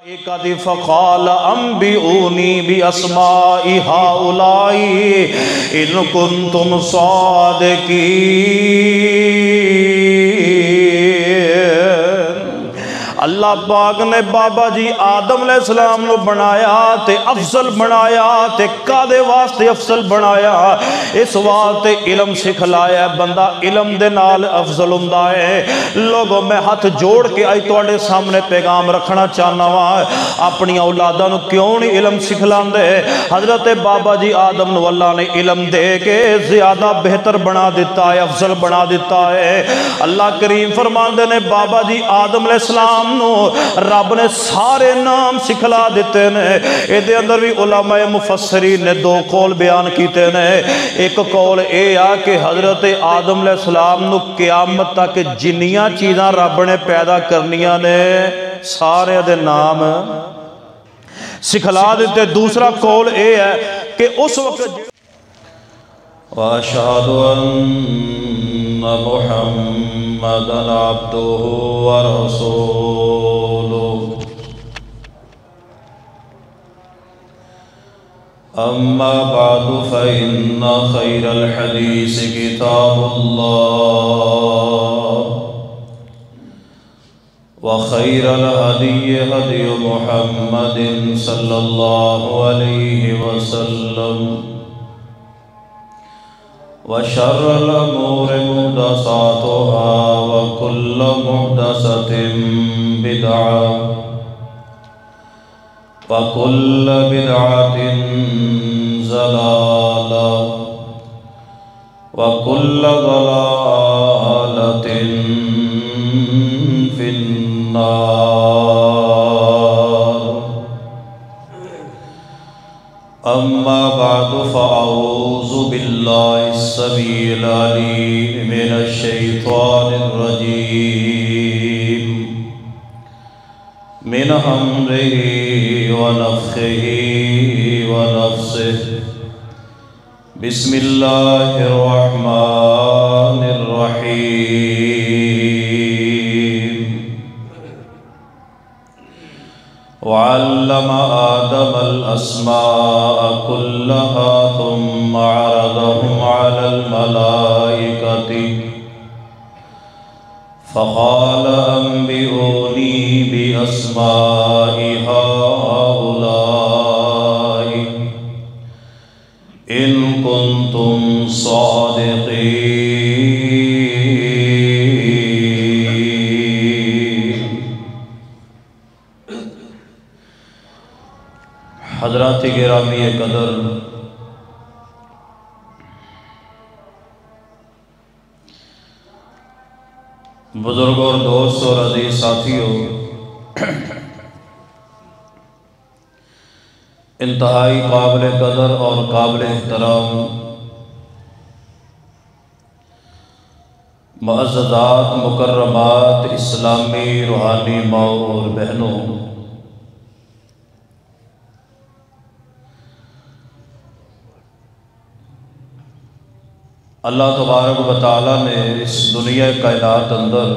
فقال انبئونی باسماء هؤلاء ان کنتم صادقین۔ اللہ پاک نے بابا جی آدم علیہ السلام نو بنایا تے افضل بنایا تے کادے واسطے افضل بنایا؟ اس واسطے علم سکھلایا بندہ علم دے نال افضل ہوندا ہے۔ لوگوں میں ہاتھ جوڑ کے آئی تواڈے سامنے پیغام رکھنا چاہنا وا، اپنی اولاداں نو کیوں نہیں علم سکھلاندے؟ حضرت بابا جی آدم نو اللہ نے علم دے کے زیادہ بہتر بنا دیتا ہے، افضل بنا دیتا ہے۔ اللہ کریم فرماندے نے بابا جی آدم علیہ السلام رب نے سارے نام سکھلا دیتے ہیں۔ اے دے اندر بھی علماء مفسرین نے دو قول بیان کیتے ہیں۔ ایک قول اے آ کہ حضرت آدم علیہ السلام نو قیامت تک جنیاں چیزاں رب نے پیدا کرنیاں نے سارے دے نام سکھلا دیتے۔ دوسرا قول اے ہے کہ اس وقت وَأَشْهَدُ أَنَّ مُحَمَّدًا عَبْدُهُ وَرَسُولُهُ أَمَّا بَعْدُ فَإِنَّ خَيْرَ الْحَدِيثِ كِتَابُ اللَّهِ وَخَيْرَ الْهَدِيِّ هَدْيُ مُحَمَّدٍ صَلَّى اللَّهُ عَلَيْهِ وَسَلَّمَ وَشَرَّ الْأُمُورِ مُحْدَثَاتُهَا وَكُلُّ مُحْدَثَةٍ بِدْعَةٌ وَكُلُّ بِدْعَةٍ ضَلَالَةٌ وَكُلُّ ضَلَالَةٍ فِي النَّارِ۔ أما بعد فأعوذ بالله السميع العليم من الشيطان الرجيم من همزه ونفخه ونفثه بسم الله الرحمن الرحيم وعلم آدم الأسماء كلها ثم عرضهم على الملائكة فقال أنبئوني بأسماء هؤلاء إن كنتم صادقين۔ حضرات گرامی قدر، بزرگوں اور دوستوں اور عزیز ساتھیوں، انتہائی قابل قدر اور قابل احترام معززات مکرمات اسلامی روحانی ماؤں اور بہنوں، اللہ تبارک و تعالیٰ نے اس دنیا کائنات اندر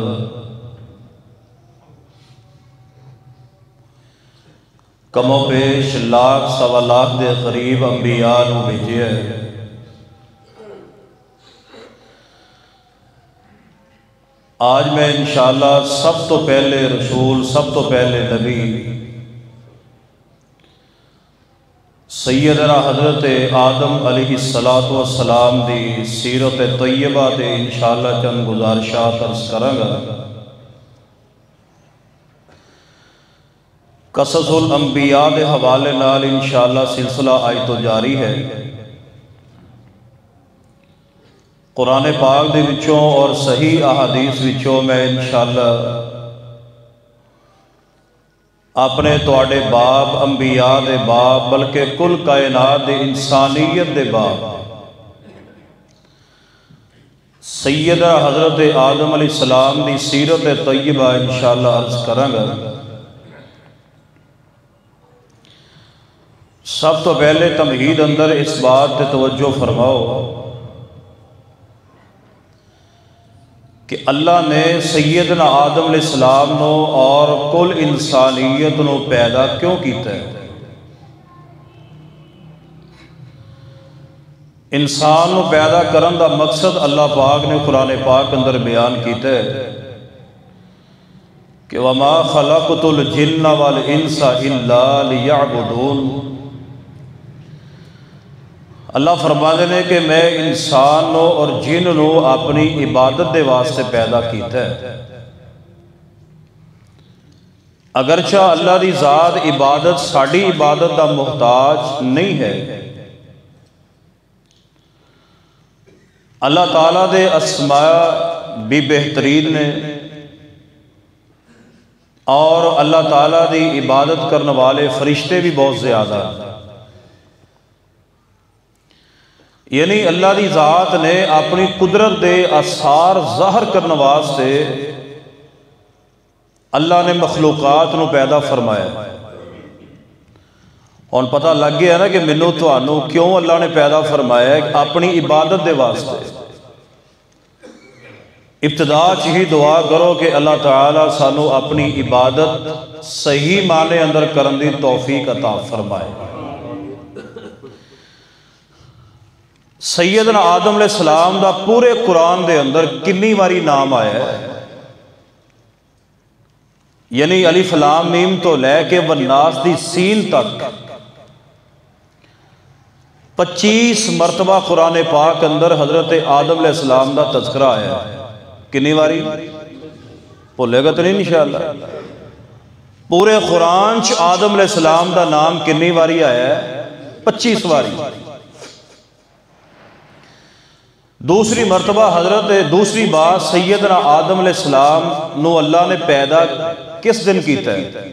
کم و بیش لاکھ سوا لاکھ دے قریب انبیاء نو بھیجے ہے۔ آج میں انشاءاللہ سب تو پہلے رسول، سب تو پہلے نبی سیدنا حضرت آدم علیہ السلام دی سیرت طیبہ دے انشاءاللہ چند گزارشات عرض کروں گا۔ قصص الانبیاء دے حوالے نال انشاءاللہ سلسلہ آئی تو جاری ہے۔ قرآن پاک دے وچوں اور صحیح احادیث وچوں میں انشاءاللہ اپنے تواڈے باپ، انبیاء دے باپ، بلکہ کل کائنات دے انسانیت دے باپ سیدہ حضرت آدم علیہ السلام دی سیرت طیبہ انشاءاللہ عرض کروں گا۔ سب تو پہلے تمہید اندر اس بات تے توجہ فرماؤ کہ اللہ نے سیدنا آدم علیہ السلام نو اور کل انسانیت نو پیدا کیوں کیتا ہے؟ انسان نو پیدا کرن دا مقصد اللہ پاک نے قرآن پاک اندر بیان کیتا ہے کہ وَمَا خَلَقْتُ الْجِنَّ وَالْإِنسَ إِلَّا لِيَعْبُدُونَ۔ اللہ فرماتے ہیں کہ میں انسان نو اور جن نو اپنی عبادت دے واسطے پیدا کیتا ہے۔ اگرچہ اللہ دی ذات عبادت ساڑی عبادت دا محتاج نہیں ہے، اللہ تعالیٰ دے اسماء بھی بہترین نے اور اللہ تعالیٰ دی عبادت کرنے والے فرشتے بھی بہت زیادہ ہیں۔ یعنی اللہ دی ذات نے اپنی قدرت دے اثار ظاہر کرنے واسطے اللہ نے مخلوقات نو پیدا فرمایا۔ اور پتہ لگ گیا نا کہ منو تانوں کیوں اللہ نے پیدا فرمایا ہے؟ اپنی عبادت دے واسطے۔ ابتدا ہی دعا کرو کہ اللہ تعالیٰ سانو اپنی عبادت صحیح معنی اندر کرن دی توفیق عطا فرمائے۔ سیدنا آدم علیہ السلام دا پورے قرآن دے اندر کنی واری نام آیا ہے؟ یعنی الف لام میم تو لے کے والناس دی سین تک 25 مرتبہ قرآن پاک اندر حضرت آدم علیہ السلام دا تذکرہ آیا ہے۔ کنی واری بھولے گا تو نہیں انشاءاللہ؟ پورے قرآن چ آدم علیہ السلام دا نام کنی واری آیا ہے؟ 25 واری۔ دوسری مرتبہ دوسری بات سیدنا آدم علیہ السلام نو اللہ نے پیدا کس دن کیتا ہے؟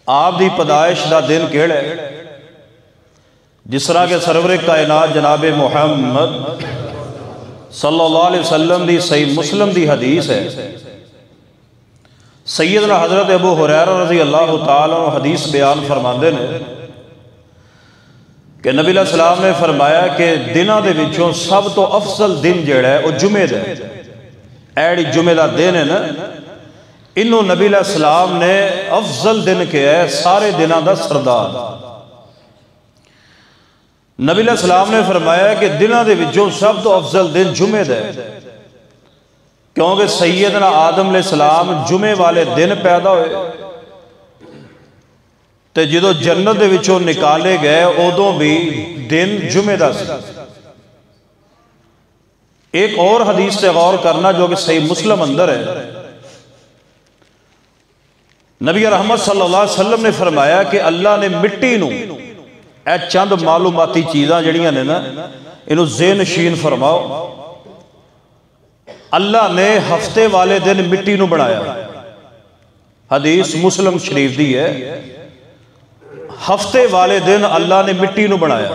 آپ دی پیدائش دا دن کیڑا ہے؟ جس طرح کہ سرور کائنات جناب محمد صلی اللہ علیہ وسلم دی صحیح مسلم دی حدیث ہے، سیدنا حضرت ابو ہریرہ رضی اللہ تعالیٰ عنہ حدیث بیان فرماندے نے کہ نبی علیہ السلام نے فرمایا کہ دنوں دے وچوں سب تو افضل دن جڑا ہے وہ جمعے دا ہے۔ ایڑی جمعے دا دن ہے نا، انہوں نبی علیہ السلام نے افضل دن کیا ہے، سارے دنوں دا سردار۔ نبی علیہ السلام نے فرمایا کہ دنوں دے وچوں سب تو افضل دن جمعے دا ہے، کیونکہ سیدنا آدم علیہ السلام جمعے والے دن پیدا ہوئے تے جدو جنت دے وچوں نکالے گئے ادوں بھی دن جمعے دا سی۔ ایک اور حدیث سے غور کرنا جو کہ صحیح مسلم اندر ہے، نبی رحمت صلی اللہ علیہ وسلم نے فرمایا کہ اللہ نے مٹی نو اے چند معلوماتی چیزاں جڑیاں نے نا انہوں ذہن نشین فرماؤ، اللہ نے ہفتے والے دن مٹی نو بنایا۔ حدیث مسلم شریف دی ہے، ہفتے والے دن اللہ نے مٹی نو بنایا۔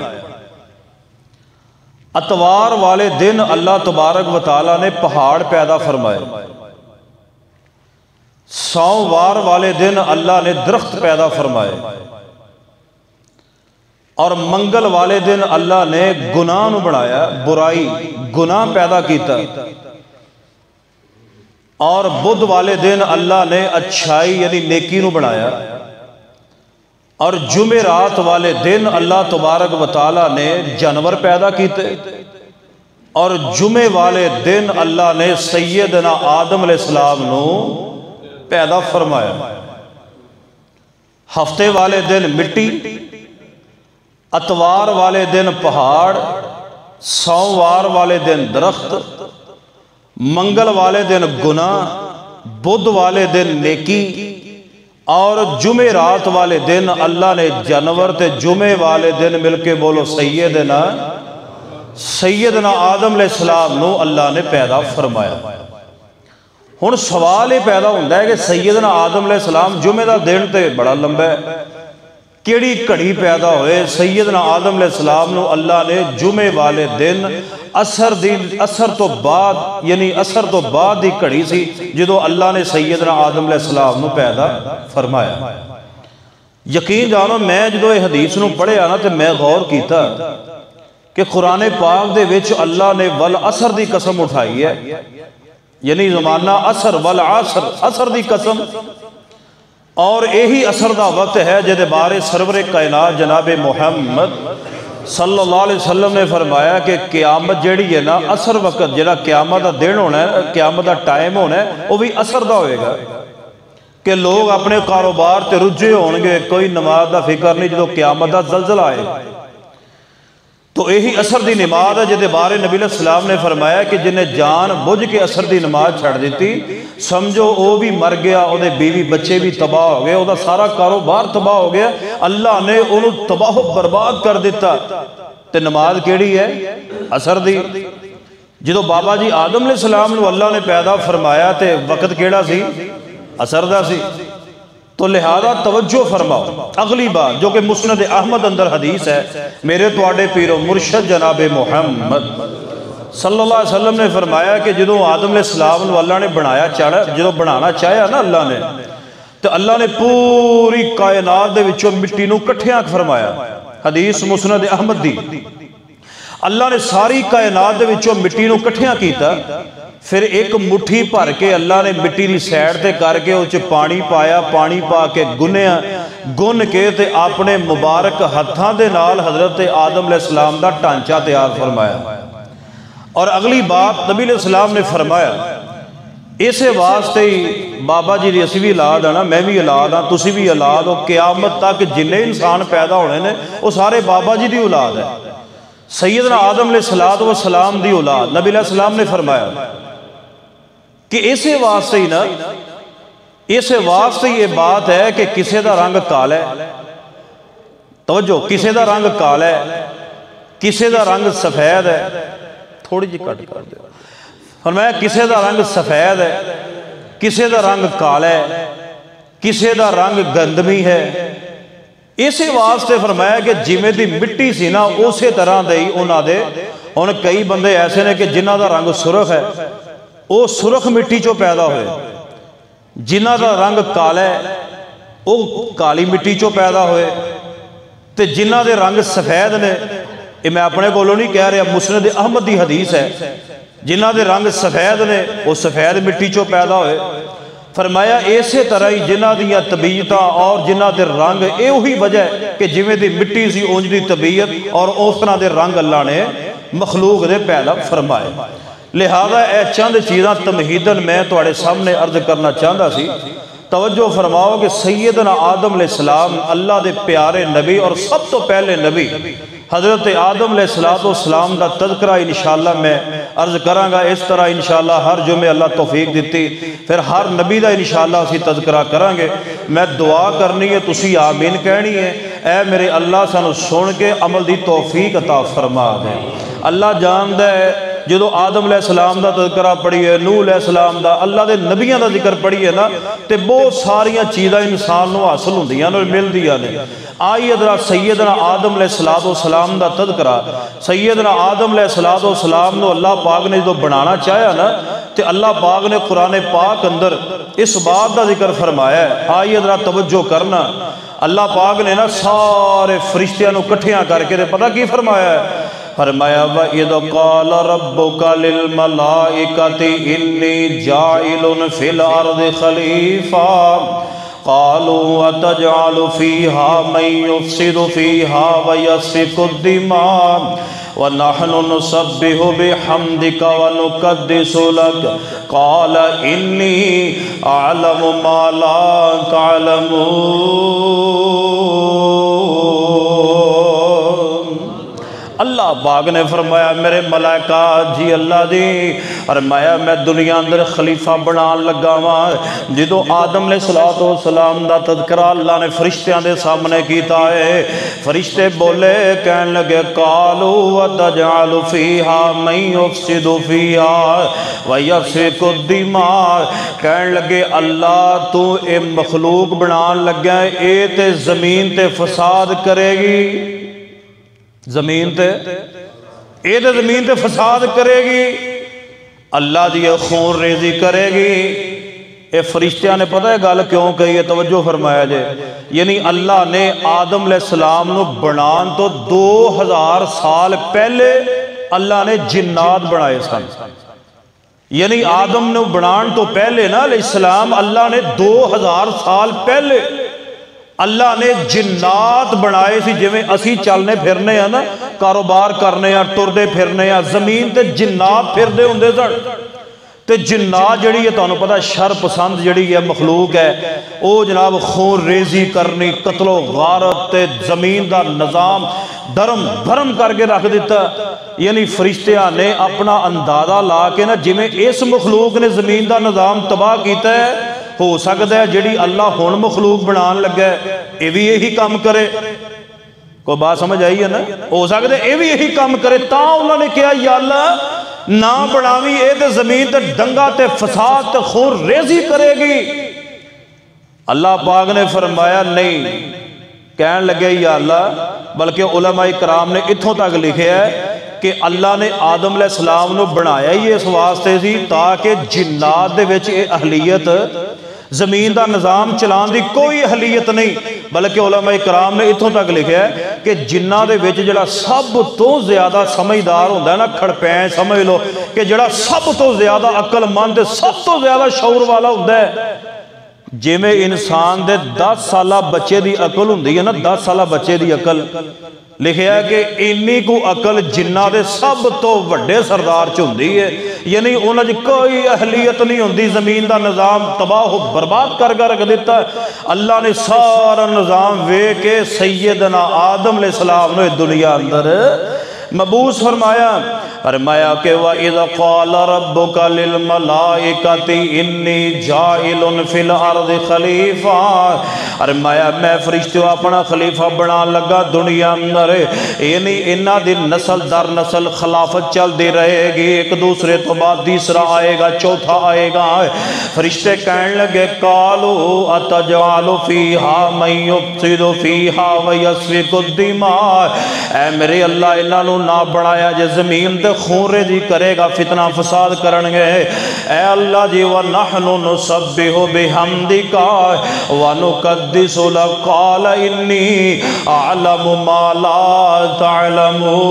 اتوار والے دن اللہ تبارک و تعالیٰ نے پہاڑ پیدا فرمائے۔ سوموار والے دن اللہ نے درخت پیدا فرمائے، اور منگل والے دن اللہ نے گناہ نو بنایا، برائی گناہ پیدا کیتا، اور بدھ والے دن اللہ نے اچھائی یعنی نیکی نو بنایا، اور جمعرات والے دن اللہ تبارک و تعالیٰ نے جانور پیدا کیتے، اور جمعے والے دن اللہ نے سیدنا آدم علیہ السلام نو پیدا فرمایا۔ ہفتے والے دن مٹی، اتوار والے دن پہاڑ، سوموار والے دن درخت، منگل والے دن گناہ، بدھ والے دن نیکی، اور جمعرات والے دن اللہ نے جانور تے جمعے والے دن مل کے بولو سیدنا آدم علیہ السلام نو اللہ نے پیدا فرمایا۔ ہن سوال یہ پیدا ہوتا ہے کہ سیدنا آدم علیہ السلام جمعے دا دن تے بڑا لمبا ہے، کیڑی گھڑی پیدا ہوئے؟ سیدنا آدم علیہ السلام نو اللہ نے جمعے والے دن اثر تو بعد دی گھڑی سی جدو اللہ نے سیدنا آدم علیہ السلام نو پیدا فرمایا۔ یقین جانو میں جدو یہ حدیث نو پڑھے آنا تے میں غور کیتا کہ قرآن پاک دے وچ اللہ نے والعصر دی قسم اٹھائی ہے، یعنی زمانہ عصر والعصر، عصر دی قسم، اور یہی عصر دا وقت ہے جدے بارے سرور کائنات جناب محمد صلی اللہ علیہ وسلم نے فرمایا کہ قیامت جیڑی ہے نا، عصر وقت جیڑا قیامت دا دن ہونا ہے، قیامت دا ٹائم ہونا ہے، وہ بھی عصر دا ہوئے گا کہ لوگ اپنے کاروبار تے رجے ہونگے، کوئی نماز دا فکر نہیں جدو قیامت دا زلزلہ آئے۔ تو یہی عصر دی نماز ہے جدے بارے نبی علیہ السلام نے فرمایا کہ جنہیں جان بجھ کے عصر دی نماز چھڑ دیتی، سمجھو وہ بھی مر گیا، وہ دے بیوی بچے بھی تباہ ہو گئے، وہ دا سارا کاروبار تباہ ہو گیا، اللہ نے انہوں تباہ و برباد کر دیتا۔ تے نماز کیڑی ہے؟ عصر دی۔ جدو بابا جی آدم علیہ السلام نے اللہ نے پیدا فرمایا تے وقت کیڑا سی؟ عصر دا سی۔ تو لہذا توجہ فرماؤ، اگلی بات جو کہ مسند احمد اندر حدیث ہے، میرے تواڈے پیر و مرشد جناب محمد صلی اللہ علیہ وسلم نے فرمایا کہ جدو آدم علیہ السلام نے اللہ نے بنایا چاہا، جدو بنانا چاہیا نا اللہ نے، تو اللہ نے پوری کائنات دے وچوں مٹی نو کٹھیاں فرمایا، حدیث مسند احمد دی، اللہ نے ساری کائنات دے وچوں مٹی نو کٹھیاں کیتا، پھر ایک مٹھی بھر کے اللہ نے مٹی دی سیڑ تے کر کے اس پانی پایا، پانی پا کے گنیا، گن کے تے اپنے مبارک ہتھاں دے نال حضرت آدم علیہ السلام دا ٹانچہ تیار فرمایا۔ اور اگلی بات نبی علیہ السلام نے فرمایا، اسے واسطے ہی بابا جی دی اسی بھی اولاد ہے نا، میں بھی اولاد ہاں، تسی بھی اولاد ہو، قیامت تک جنہیں انسان پیدا ہونے نے وہ سارے بابا جی دی اولاد ہے، سیدنا آدم علیہ السلام دی اولاد۔ نبی علیہ السلام نے فرمایا کہ اسے واسطے ہی نا، اسے واسطے یہ بات ہے کہ کسے دا رنگ کالا ہے، توجہ، کسے دا رنگ کالا ہے، کسے دا رنگ سفید ہے، تھوڑی جی کٹ کر دے، فرمایا کسے دا رنگ سفید ہے، کسے دا رنگ کالا ہے، کسے دا رنگ گندمی ہے، اسے واسطے فرمایا کہ جیمے دی مٹی سی نا اسی طرح دے انہاں دے، ان کئی بندے ایسے نے کہ جنہاں دا رنگ سرخ ہے وہ سرخ مٹی چو پیدا ہوئے، جنہاں دا رنگ کالا ہے وہ کالی مٹی چو پیدا ہوئے، تے جنہاں دے رنگ سفید نے، یہ میں اپنے کولوں نہیں کہہ رہا، مسند احمد دی حدیث ہے، جنہاں دے رنگ سفید نے وہ سفید مٹی چو پیدا ہوئے۔ فرمایا اسی طرح ہی جنہاں دیا طبیعتاں اور جنہاں دے رنگ اے وہی وجہ ہے کہ جویں دی مٹی سی اونج دی طبیعت اور اس طرح دے رنگ اللہ نے مخلوق دے پیدا فرمائے۔ لہذا اے چند چیزاں تمہیدن میں تواڈے سامنے عرض کرنا چاہتا سی۔ توجہ فرماؤ کہ سیدنا آدم علیہ السلام اللہ دے پیارے نبی اور سب تو پہلے نبی حضرت آدم علیہ السلام دا تذکرہ انشاءاللہ میں عرض کرانگا، اس طرح انشاءاللہ ہر جمعے اللہ توفیق دیتی، پھر ہر نبی دا انشاءاللہ اسی تذکرہ کرانگے۔ میں دعا کرنی ہے، تسی آمین کہنی ہے، اے میرے اللہ سانو سن کے عمل دی توفیق عطا فرما دے۔ اللہ جاندہ ہے جدو آدم علیہ السلام دا تذکرہ پڑھی ہے، نوح علیہ السلام دا، اللہ دے نبیاں دا ذکر پڑھی ہے نا، تے بہت ساریاں چیزاں انسان نو حاصل ہوندیاں اور مل دیاں نے۔ آئی ادرا سیدنا آدم علیہ السلام دا تذکرہ، سیدنا آدم علیہ السلام نو اللہ پاک نے جو بنانا چاہیا نا، تے اللہ پاک نے قرآن پاک اندر اس بات دا ذکر فرمایا ہے۔ آئی ادرا توجہ کرنا، اللہ پاک نے نا سارے فرشتیاں نو کٹھیاں کر کے پتہ کی فرمایا ہے؟ فرمایا وَإِذْ قَالَ رَبُّكَ لِلْمَلَائِكَةِ إِنِّي جَاعِلٌ فِي الْأَرْضِ خَلِيفَةً قَالُوا وَتَجْعَلُ فِيهَا مَن يُفْسِدُ فِيهَا وَيَسْفِكُ الدِّمَاءَ وَنَحْنُ نُسَبِّحُ بِحَمْدِكَ وَنُقَدِّسُ لَكَ قَالَ إِنِّي أَعْلَمُ مَا لَا تَعْلَمُونَ۔ اللہ پاک نے فرمایا میرے ملائکہ جی اللہ دی، فرمایا میں دنیا اندر خلیفہ بنان لگا ہوں۔ جدو آدم علیہ السلام دا تذکرہ اللہ نے فرشتیاں دے سامنے کیتا ہے، فرشتے بولے کہنے لگے قالوا وتجعل فیہا من یفسد فیہا ویسفک الدماء، کہنے لگے اللہ تو اے مخلوق بنان لگا ہے، اے تے زمین تے فساد کرے گی، زمین تے اے تے زمین تے فساد کرے گی، اللہ دی خون ریزی کرے گی، اے فرشتیاں نے پتہ ہے گل کیوں کہی ہے؟ توجہ فرمایا جے، یعنی اللہ نے آدم علیہ السلام نو بنان تو 2000 سال پہلے اللہ نے جنات بنائے سن، یعنی آدم نو بنان تو پہلے نا علیہ السلام اللہ نے 2000 سال پہلے اللہ نے جنات بنائے سی، جو میں اسی چلنے پھرنے ہیں نا، کاروبار کرنے ہیں، ٹردے پھرنے ہیں، زمین تے جنات پھر دے ہوندے سن۔ تے جنات جڑی ہے تانوں پتہ شر پسند جڑی ہے مخلوق ہے، او جناب خون ریزی کرنی، قتل و غارت تے زمین دا نظام دھرم بھرم کر کے رکھ دیتا، یعنی فرشتیاں نے اپنا اندازہ لا کے نا جی میں اس مخلوق نے زمین دا نظام تباہ کیتا ہے، ہو سکتا ہے جڑی اللہ ہون مخلوق بنان لگا ہے اے بھی یہی کام کرے۔ کوئی بات سمجھ آئی ہے نا؟ ہو سکتا ہے اے بھی یہی کام کرے، تاں انہوں نے کہا یا اللہ نہ بڑھاوی اے تے زمین تے دنگا تے فساد تے خون ریزی کرے گی۔ اللہ پاک نے فرمایا نہیں، کہنے لگے یا اللہ، بلکہ علماء کرام نے اتھوں تک لکھے ہے کہ اللہ نے آدم علیہ السلام نو بنایا ہی اس واسطے سی تاکہ جنات دے وچ اے اہلیت زمین دا نظام چلان دی کوئی اہلیت نہیں، بلکہ علماء کرام نے اتھوں تک لکھا ہے کہ جنہ دے وچ جڑا سب تو زیادہ سمجھدار ہوندہ ہے نا، کھڑپین سمجھ لو کہ جڑا سب تو زیادہ عقل مند سب تو زیادہ شعور والا ہوندہ ہے، جے میں انسان دے 10 سالہ بچے دی عقل ہوندی ہے نا، 10 سالہ بچے دی عقل لکھیا ہے کہ انی کو عقل جنہ دے سب تو وڈے سردار چوندی ہے، یعنی انہاں جی کوئی اہلیت نہیں ہوندی، زمین دا نظام تباہ و برباد کر رکھ دیتا ہے۔ اللہ نے سارا نظام وے کے سیدنا آدم علیہ السلام نے دنیا اندر مبعوث فرمایا کہ وَإِذَا قَالَ رَبُّكَ لِلْمَلَائِكَةِ إِنِّي جَائِلٌ فِي الْأَرْضِ خَلِيفَةً، فرمایا میں فرشتوں اپنا خلیفہ بنا لگا دنیا اندر، یعنی انہاں دی نسل در نسل خلافت چل دی رہے گی، ایک دوسرے تو بعد تیسرا آئے گا، چوتھا آئے گا۔ فرشتے کہنے لگے قَالُوا أَتَجْعَلُ فِيهَا مَن يُفْسِدُ فِيهَا وَيَسْفِكُ الدِّمَاءَ، اے میرے اللہ انہاں نو نہ بنایا جے زمین تے خون ریزی کرے گا، فتنہ فساد کرنگے، اے اللہ جی وَنَحْنُ نُسَبِّحُ بِحَمْدِكَ وَنُقَدِّسُ لَكَ قَالَ إِنِّي أَعْلَمُ مَا لَا تَعْلَمُونَ۔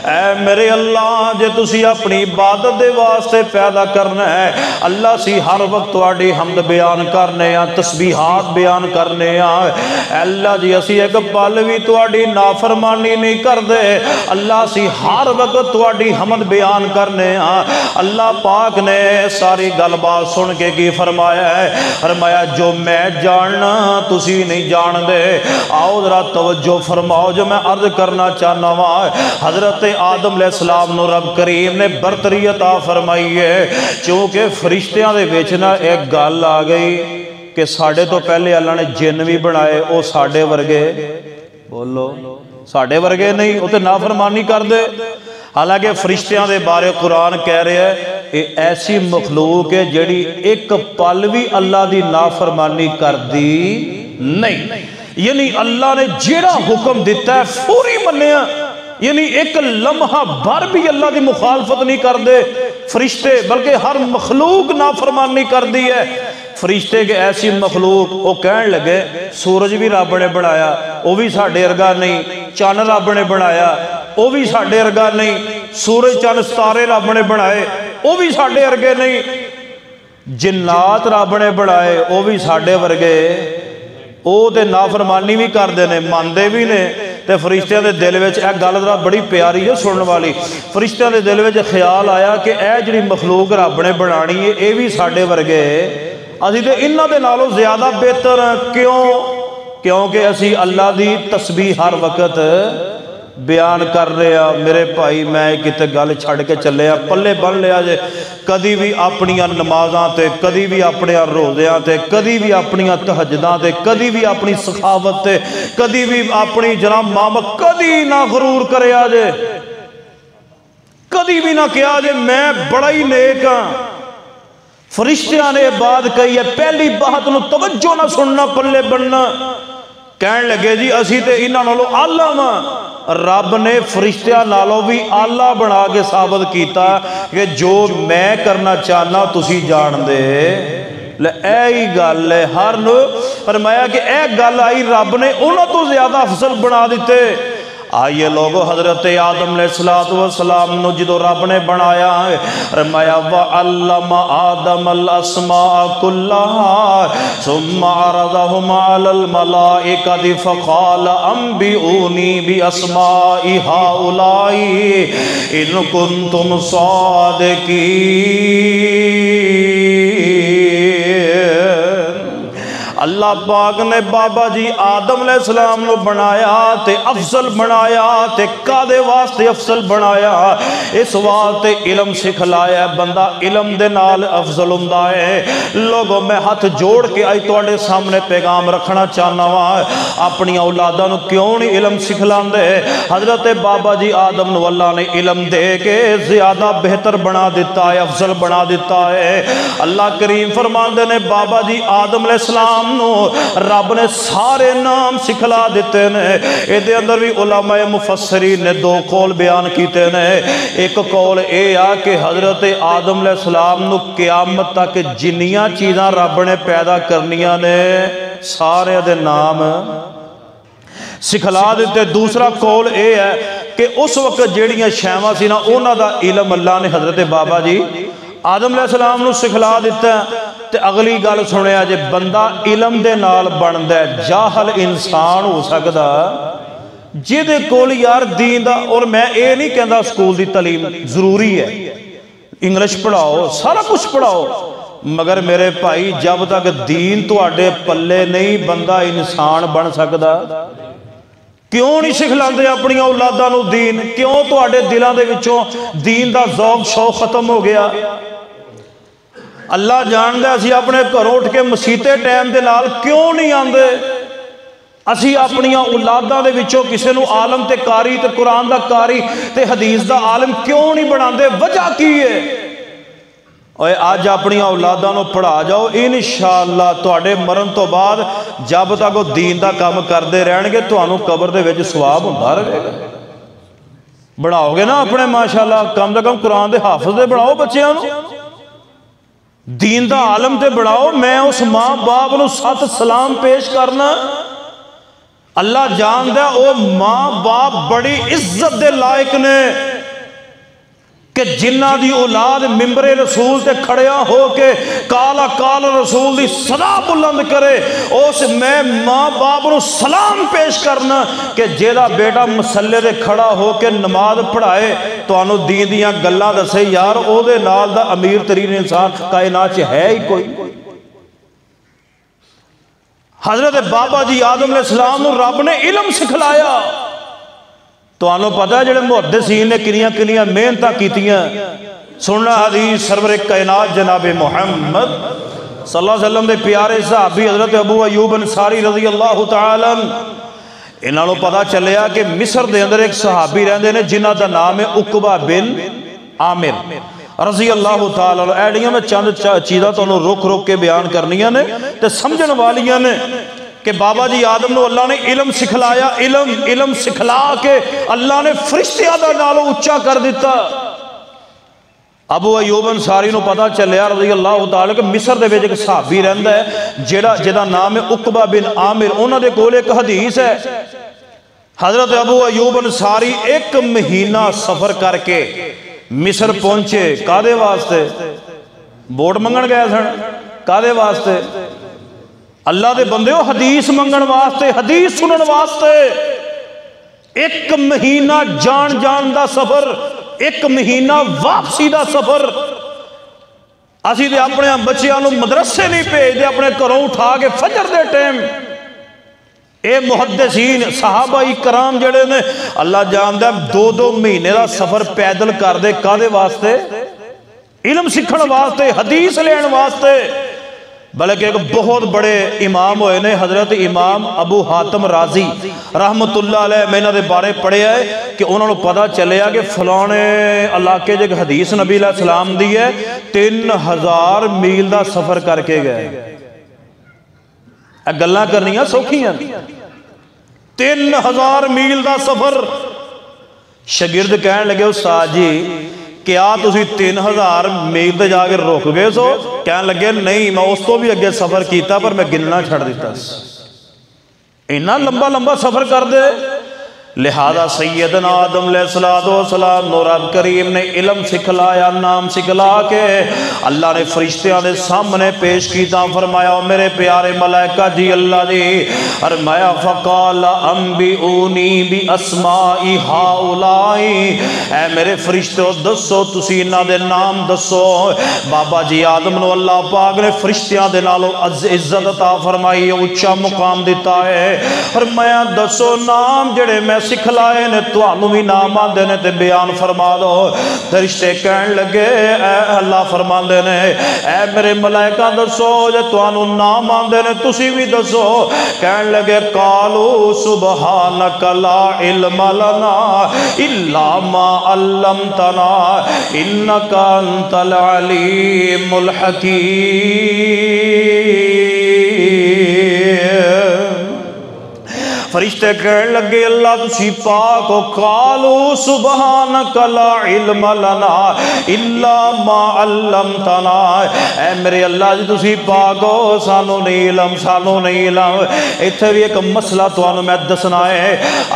اے میرے اللہ جے تسی اپنی عبادت دے واسطے پیدا کرنا ہے، اللہ سی ہر وقت تواڈی حمد بیان کرنے ہیں، تسبیحات بیان کرنے ہیں، اے اللہ جی اسی ایک پل بھی تواڈی نافرمانی نہیں کر دے، اللہ سی ہر وقت تواڈی حمد بیان کرنے ہیں۔ اللہ پاک نے ساری گل بات سن کے کی فرمایا ہے؟ فرمایا جو میں جاننا تسی نہیں جان دے۔ آؤ ذرا توجہ فرماؤ جو میں عرض کرنا چاہنا ہوں۔ حضرت آدم علیہ السلام نو رب کریم نے برتری عطا فرمائی ہے، چونکہ فرشتیاں دے وچنا ایک گل آ گئی کہ ساڑھے تو پہلے اللہ نے جن بھی بنائے، او ساڑھے ورگے، بولو ساڑھے ورگے نہیں، او تے نافرمانی کر دے۔ حالانکہ فرشتیاں دے بارے قرآن کہہ رہے ہیں یہ ایسی مخلوق ہے جڑی ایک پل بھی اللہ دی نافرمانی کر دی نہیں، یعنی اللہ نے جیڑا حکم دیتا ہے پوری منیا، یعنی ایک لمحہ بھر بھی اللہ دی مخالفت نہیں کر دے فرشتے، بلکہ ہر مخلوق نافرمانی کر دی ہے۔ فرشتے کے ایسی مخلوق وہ کہنے لگے سورج بھی رب نے بنایا وہ بھی ساڑھے ارگا نہیں، چاند رب نے بنایا وہ بھی ساڑھے ارگا نہیں، سورج چاند ستارے رب نے بنائے وہ بھی ساڑھے ارگے نہیں، جنات رب نے بنائے وہ بھی ساڑھے ورگے، وہ تے نافرمانی بھی کر دینے ماندے بھی نے۔ تے فرشتیاں دے دل وچ ایک گل ذرا بڑی پیاری ہے سنن والی، فرشتیاں دے دل وچ خیال آیا کہ اے جڑی مخلوق رب نے بنانی ہے اے بھی ساڑھے ورگے، اسی تے انہاں دے نالوں زیادہ بہتر کیوں؟ کیونکہ اسی اللہ دی تسبیح ہر وقت بیان کر رہے ہیں۔ میرے بھائی میں کتے گل چھڑ کے چلے ہیں، پلے بن لیا جے کدی بھی اپنیاں نمازاں تے، کدی بھی اپنیاں روزیاں تے، کدی بھی اپنیاں تہجداں تے، کدی بھی اپنی سخاوت تے، کدی بھی اپنی جناب محمد کدی نہ غرور کرے آجے، کدی بھی نہ کیا جے میں بڑا ہی نیک ہاں۔ فرشتیاں نے بات کہی ہے، پہلی بات نو توجہ نہ سننا پلے بننا، کہنے لگے جی اسی تے انہاں نالوں عالم ہاں، رب نے فرشتیاں نالوں بھی آلہ بنا کے ثابت کیتا کہ جو میں کرنا چاہنا تسی جان دے لے اے ہی گل ہے ہر نو فرمایا کہ اے گل آئی رب نے انہوں تو زیادہ افضل بنا دیتے آئیے لوگو حضرت آدم علیہ السلام نو جدو رب نے بنایا ہے فرمایا وَعَلَّمَ آدَمَ الْأَسْمَاءَ كُلَّهَا ثُمَّ عَرَضَهُمْ عَلَى الْمَلَائِكَةِ فَقَالَ أَنْبِئُونِي بِأَسْمَاءِ هَؤُلَاءِ إِن كُنتُمْ صَادِقِينَ اللہ پاک نے بابا جی آدم علیہ السلام نو بنایا تے افضل بنایا تے کادے واسطے افضل بنایا اس واسطے علم سکھلایا بندہ علم دے نال افضل ہوندا ہے لوگوں میں ہاتھ جوڑ کے آئی تواڈے سامنے پیغام رکھنا چاہنا وا اپنی اولاداں نو کیوں نہیں علم سکھلاندے حضرت بابا جی آدم نو اللہ نے علم دے کے زیادہ بہتر بنا دیتا ہے افضل بنا دیتا ہے اللہ کریم فرماندے نے بابا جی آدم علیہ السلام نو رب نے سارے نام سکھلا دیتے نے اے دے اندر بھی علماء مفسرین نے دو قول بیان کیتے نے ایک قول اے آ کہ حضرت آدم علیہ السلام نو قیامت تک جنیاں چیزاں رب نے پیدا کرنیاں نے سارے دے نام سکھلا دیتے دوسرا قول اے ہے کہ اس وقت جیڑیاں شیواں سی نا انہاں دا علم اللہ نے حضرت بابا جی آدم علیہ السلام نو سکھلا دیتا ہے تے اگلی گل سنیا جے بندہ علم دے نال بندا ہے جاہل انسان ہو سکدا جدے کول یار دین دا اور میں اے نہیں کہندا سکول دی تعلیم ضروری ہے انگلش پڑھاؤ سارا کچھ پڑھاؤ مگر میرے بھائی جب تک دین تواڈے پلے نہیں بندہ انسان بن سکدا کیوں نہیں سکھلاندے اپنی اولاداں نو دین کیوں تواڈے دلاں دے وچوں دین دا ذوق شوق ختم ہو گیا اللہ جاندا اسی اپنے گھروں اٹھ کے مسیتے ٹائم دے نال کیوں نہیں آندے اسی اپنی اولاداں دے وچوں کسے نو عالم تے قاری تے قرآن دا قاری تے حدیث دا عالم کیوں نہیں بناندے وجہ کی ہے اوے آج اپنی اولاداں نو پڑھا جاؤ انشاءاللہ تواڈے مرن تو بعد جب تک وہ دین دا کام کردے رہن گے تانوں قبر دے وچ ثواب ہوندا رہے گا بناؤ گے نا اپنے ماشاءاللہ کم سے کم قرآن دے حافظ دے بناؤ بچیاں نو دین دا عالم تے بڑھاؤ میں اس ماں باپ نو سات سلام پیش کرنا اللہ جان دے او ماں باپ بڑی عزت دے لائق نے کہ جنہ دی اولاد ممبر رسول تے کھڑیاں ہو کے کالا کال رسول دی صدا بلند کرے اس میں ماں باپ نو سلام پیش کرنا کہ جیدہ بیٹا مسلے دے کھڑا ہو کے نماز پڑھائے تو انو دین دیاں گلہ دسے یار او دے نال دا امیر ترین انسان کائنات ہے ہی کوئی حضرت بابا جی آدم علیہ السلام نو رب نے علم سکھلایا تو آنو پتا ہے جڑے محدثین نے کنیاں محنتاں کیتیاں سننا حدیث سرور کائنات جناب محمد صلی اللہ علیہ وسلم دے پیارے صحابی حضرت ابو ایوب انصاری رضی اللہ تعالیٰ انہاں نو پتا چلیا کہ مصر دے اندر ایک صحابی رہندے نے جنہ دا نام ہے عقبہ بن عامر رضی اللہ تعالیٰ ایڈیاں میں چند چیزاں تو انہوں رک کے بیان کرنیاں نے تے سمجھن والیاں نے کہ بابا جی آدم نو اللہ نے علم سکھلایا علم سکھلا کے اللہ نے فرشتیاں دا نالو اچھا کر دیتا ابو ایوب انصاری نو پتا چلیا رضی اللہ تعالیٰ کہ مصر دے وچ ایک صحابی رہندا ہے جیڑا نام ہے عقبہ بن عامر انہاں دے کول ایک حدیث ہے حضرت ابو ایوب انصاری 1 مہینہ سفر کر کے مصر پہنچے کادے واسطے ووٹ منگن گئے سن کادے واسطے اللہ دے بندے ہو حدیث منگن واسطے حدیث سنن واسطے 1 مہینہ جان دا سفر 1 مہینہ واپسی دا سفر اسی دے اپنے بچیاں نو مدرسے نہیں بھیج دے اپنے گھروں اٹھا کے فجر دے ٹائم اے محدثین صحابہ کرام جڑے نے اللہ جاندا ہے 2 مہینے دا سفر پیدل کر دے کادے واسطے علم سکھن واسطے حدیث لین واسطے بلکہ ایک بہت بڑے امام ہوئے نے حضرت امام ابو حاتم رازی رحمت اللہ علیہ میں انہاں دے بارے پڑھے ہے کہ انہوں نے پتا چلیا کہ فلانے علاقے جے حدیث نبی علیہ السلام دی ہے 3000 میل دا سفر کر کے گئے گلاں کرنیاں سوکھیاں 3000 میل دا سفر شاگرد کہنے لگے استاد جی کیا تسی 3000 میل تے جا کے روک گئے سو؟ کہنے لگے نہیں میں اس تو بھی اگے سفر کیتا پر میں گننا چھڑ دیتا اتنا لمبا لمبا سفر کر دے۔ لہذا سیدنا آدم علیہ السلام نو رب کریم نے علم سکھلایا، نام سکھلا کے اللہ نے فرشتیاں دے سامنے پیش کیتا، فرمایا میرے پیارے ملائکہ جی اللہ جی، فرمایا فقال انبئونی باسماء ہؤلاء، اے میرے فرشتوں دسو تسی انہاں دے نام دسو۔ بابا جی آدم نو اللہ پاک نے فرشتیاں دے نالوں عزت عطا فرمائی، اونچا مقام دیتا ہے۔ فرمایا دسو نام جڑے میں سکھلائے نے توانوں بھی نام آندے نے تے بیان فرما دو۔ فرشتے کہن لگے اے اللہ فرمان دے نے اے میرے ملائکہ دسو جے توانوں نام آندے نے تسی بھی دسو۔ کہن لگے قالوا سبحانک لا علم لنا الا ما علمتنا انک انت العلیم الحکیم۔ فرشتے کہنے لگے اللہ تسی پاک ہو، قالوا سبحانک لا علم لنا الا ما علمتنا، اے میرے اللہ جی تسی پاک ہو سانو نہیں علم، سانو نہیں علم۔ اتھے بھی ایک مسئلہ تو انہوں میں دسنا ہے،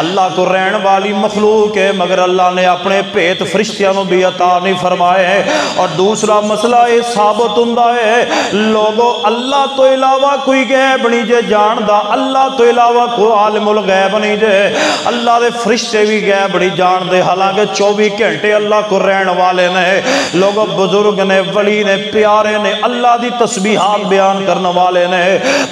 اللہ کو رہن والی مخلوق ہے مگر اللہ نے اپنے پیت فرشتیاں نو بھی عطا نہیں فرمائے۔ اور دوسرا مسئلہ یہ ثابت ہوندہ ہے لوگوں اللہ تو علاوہ کوئی غیب نہیں جے جاندہ، اللہ تو علاوہ کوئی عالم الغیب نہیں جے، اللہ دے فرشتے بھی غیب نہیں جان دے، حالانکہ 24 گھنٹے اللہ کو رہن والے نے، لوگوں بزرگ نے، ولی نے، پیارے نے، اللہ دی تسبیحات بیان کرنے والے نے،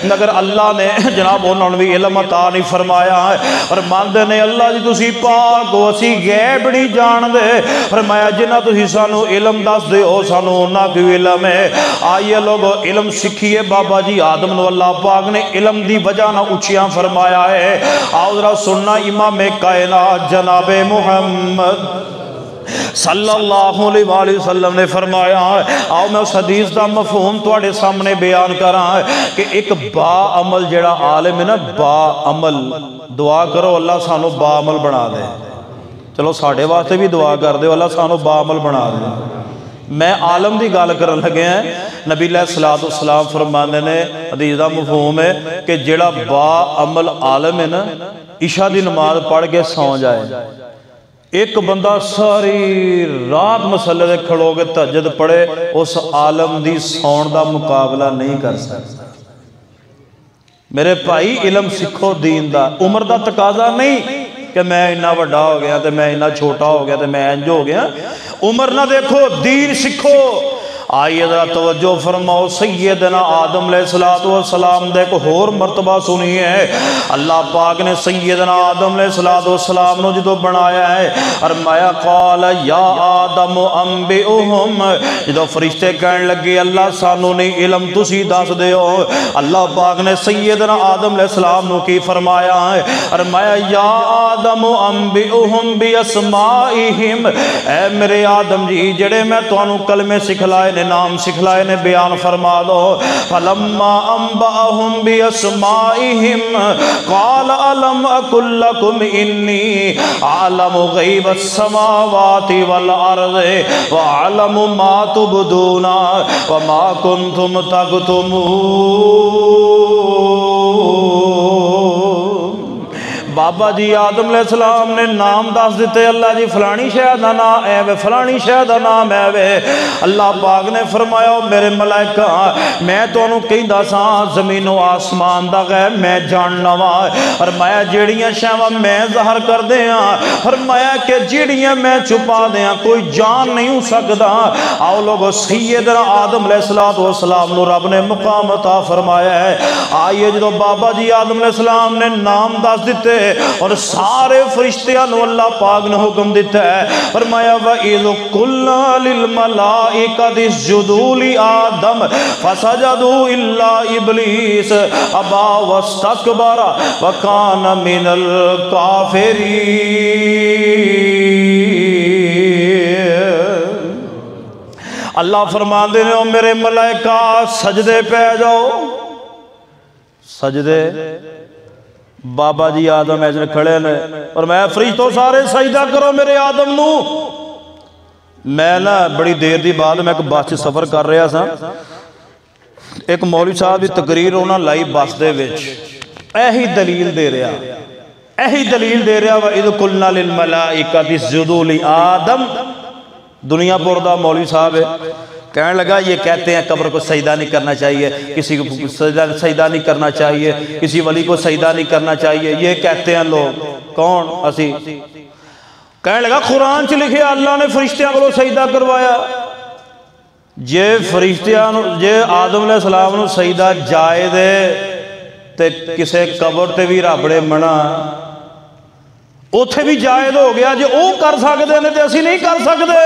مگر اللہ نے جناب انہوں نے بھی علم عطا نہیں فرمایا ہے۔ اور ماندے نے اللہ جی تسی پاک ہو اسی غیب نہیں جان دے، فرمایا جنہ تسی سانو علم دس دے ہو سانو نہ کوئی علم ہے۔ آئیے لوگوں علم سکھیے، بابا جی آدم نو اللہ پاک نے علم دی وجہ نہ اونچیاں فرمایا ہے۔ آؤ ذرا سننا امام کائنات جناب محمد صلی اللہ علیہ وآلہ وسلم نے فرمایا ہے، آؤ میں اس حدیث دا مفہوم تواڈے سامنے بیان کراں کہ ایک با عمل جڑا عالم ہے نا، با عمل، دعا کرو اللہ سانو با عمل بنا دے، چلو ساڑھے واسطے بھی دعا کر دے اللہ سانو با عمل بنا دے۔ میں عالم دی گال کرن لگے ہیں، نبی علیہ السلام فرمانے نے حدیث دا مفہوم ہے کہ جڑا با عمل عالم ہے نا، عشاء دی نماز پڑھ کے سو جائے، ایک بندہ ساری رات مسئلے دے کھڑو کے تہجد پڑھے، اس عالم دی سون دا مقابلہ نہیں کر سکتا۔ میرے بھائی علم سکھو دین دا، عمر دا تقاضا نہیں کہ میں اتنا بڑا ہو گیا تے میں اتنا چھوٹا ہو گیا تے میں انج ہو گیا، عمر نہ دیکھو دین سکھو۔ آئیے ذرا توجہ فرماؤ، سیدنا آدم علیہ السلام دے کو اور مرتبہ سنی ہے، اللہ پاک نے سیدنا آدم علیہ السلام نو جدو بنایا ہے، فرمایا قال یا آدم انبئہم، جدو فرشتے کہنے لگے اللہ سانو نہیں علم تسی دس دے ہو، اللہ پاک نے سیدنا آدم علیہ السلام نو کی فرمایا ہے، فرمایا یا آدم انبئہم باسمائہم، اے میرے آدم جی جڑے میں توانو کلمے سکھلائے نے، نام سکھلائے نے، بیان فرما دو۔ فلما انبأهم باسمائهم قال الم اقل لكم انی اعلم غیب السماوات والارض واعلم ما تبدون وما کنتم تکتمون۔ بابا جی آدم علیہ السلام نے نام دس دیتے، اللہ جی فلانی شے دا نام اے وے، فلانی شے دا نام اے وے۔ اللہ پاک نے فرمایا میرے ملائکہ میں تانوں کہندا ساں زمین و آسمان دا غیب میں جاننا وا، فرمایا جیڑیاں شیواں میں ظاہر کر دیاں، فرمایا کہ جیڑیاں میں چھپا دیاں کوئی جان نہیں ہو سکدا۔ آؤ لوگو سیدنا آدم علیہ السلام نو رب نے مقام عطا فرمایا ہے۔ آئیے جدو بابا جی آدم علیہ السلام نے نام دس دیتے اور سارے فرشتیاں نو اللہ پاک نے حکم دیتا ہے، فرمایا وَإِذْ قُلْنَا لِلْمَلَائِكَةِ اسْجُدُوا لِآدَمَ فَسَجَدُوا إِلَّا إِبْلِيسَ أَبَى وَاسْتَكْبَرَ وَكَانَ مِنَ الْكَافِرِينَ۔ اللہ فرمان دے رہے ہو میرے ملائکہ سجدے پہ جاؤ، سجدے بابا جی آدم ایسے کھڑے نے اور میں فرشتوں سارے سجدہ کرو میرے آدم نو. میں نا بڑی دیر دی بعد میں ایک بس سفر کر رہا سا, ایک مولوی صاحب دی تقریر انہاں لائی بس دے وچ, ایہی دلیل دے رہا وَإِذْ قُلْنَا لِلْمَلَائِكَةِ اسْجُدُوا لِآدَمَ. دنیا پور دا مولوی صاحب ہے, کہنے لگا یہ کہتے ہیں قبر کو سجدہ نہیں کرنا چاہیے, کسی کو سجدہ نہیں کرنا چاہیے, کسی ولی کو سجدہ نہیں کرنا چاہیے, یہ کہتے ہیں لوگ. کون؟ اسی. کہنے لگا قرآن چ لکھے اللہ نے فرشتیاں کو سجدہ کروایا. جے فرشتیاں جے آدم علیہ السلام نو سجدہ جائے دے تے کسے قبر تے بھی رب نے منع, اوتھے بھی جائز ہو گیا. جے او کر سکدے نے تے اسی نہیں کر سکدے.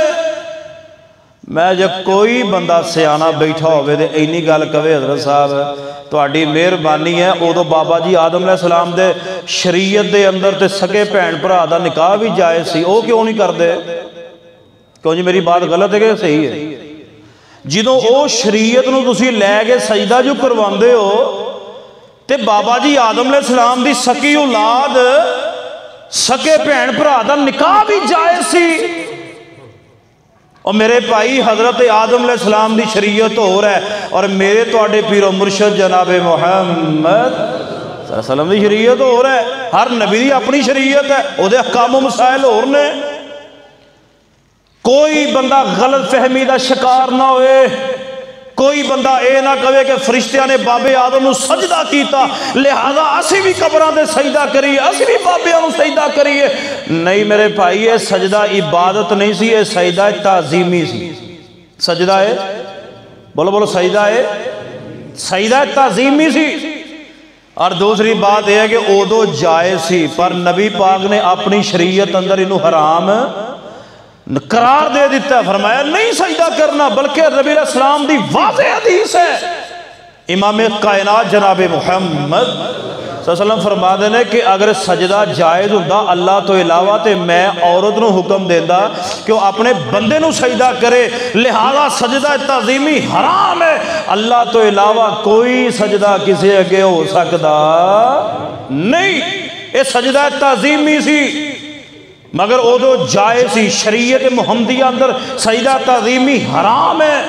میں جے کوئی بندہ سیانہ بیٹھا ہوئے تے اینی گل کہے حضرت صاحب تہاڈی مہربانی ہے, ادو بابا جی آدم علیہ السلام دے شریعت دے اندر تے سگے بھین بھرا دا نکاح بھی جائز سی, او کیوں نہیں کردے؟ کیوں جی میری بات غلط ہے کہ صحیح ہے؟ جدوں او شریعت نو تسی لے کے سجدہ جو کرواندے ہو تے بابا جی آدم علیہ السلام دی سکی اولاد سکے بھین بھرا دا نکاح بھی جائز سی. اور میرے بھائی حضرت آدم علیہ السلام دی شریعت ہو رہا ہے اور میرے تواڈے پیر و مرشد جناب محمد صلی اللہ علیہ وسلم دی شریعت ہو رہا ہے. ہر نبی دی اپنی شریعت ہے, او دے احکام و مسائل ہور نے. کوئی بندہ غلط فہمی دا شکار نہ ہوئے, کوئی بندہ اے نہ کہے کہ فرشتیاں نے بابے آدم نو سجدہ کیتا لہذا اسی بھی قبراں دے سجدہ کریے, اسی بھی بابیاں نو سجدہ کریے. نہیں میرے بھائی, یہ سجدہ عبادت نہیں سی, یہ سجدہ تعظیمی سی. سجدہ ہے, بولو سجدہ ہے, سجدہ تعظیمی سی. اور دوسری بات یہ ہے کہ اودو جائز سی, پر نبی پاک نے اپنی شریعت اندر انہوں حرام قرار دے دیتا ہے, فرمایا نہیں سجدہ کرنا, بلکہ نبی علیہ السلام دی واضح حدیث ہے. امام کائنات جناب محمد صلی اللہ علیہ وسلم فرما دینے کہ اگر سجدہ جائز ہوتا اللہ تو علاوہ تے میں عورت نو حکم دیندہ کہ وہ اپنے بندے نو سجدہ کرے, لہذا سجدہ تعظیمی حرام ہے. اللہ تو علاوہ کوئی سجدہ کسی اگے ہو سکتا نہیں, یہ سجدہ تعظیمی سی مگر او دو جائز سی. شریعت محمدیہ اندر سجدہ تعظیمی حرام ہے.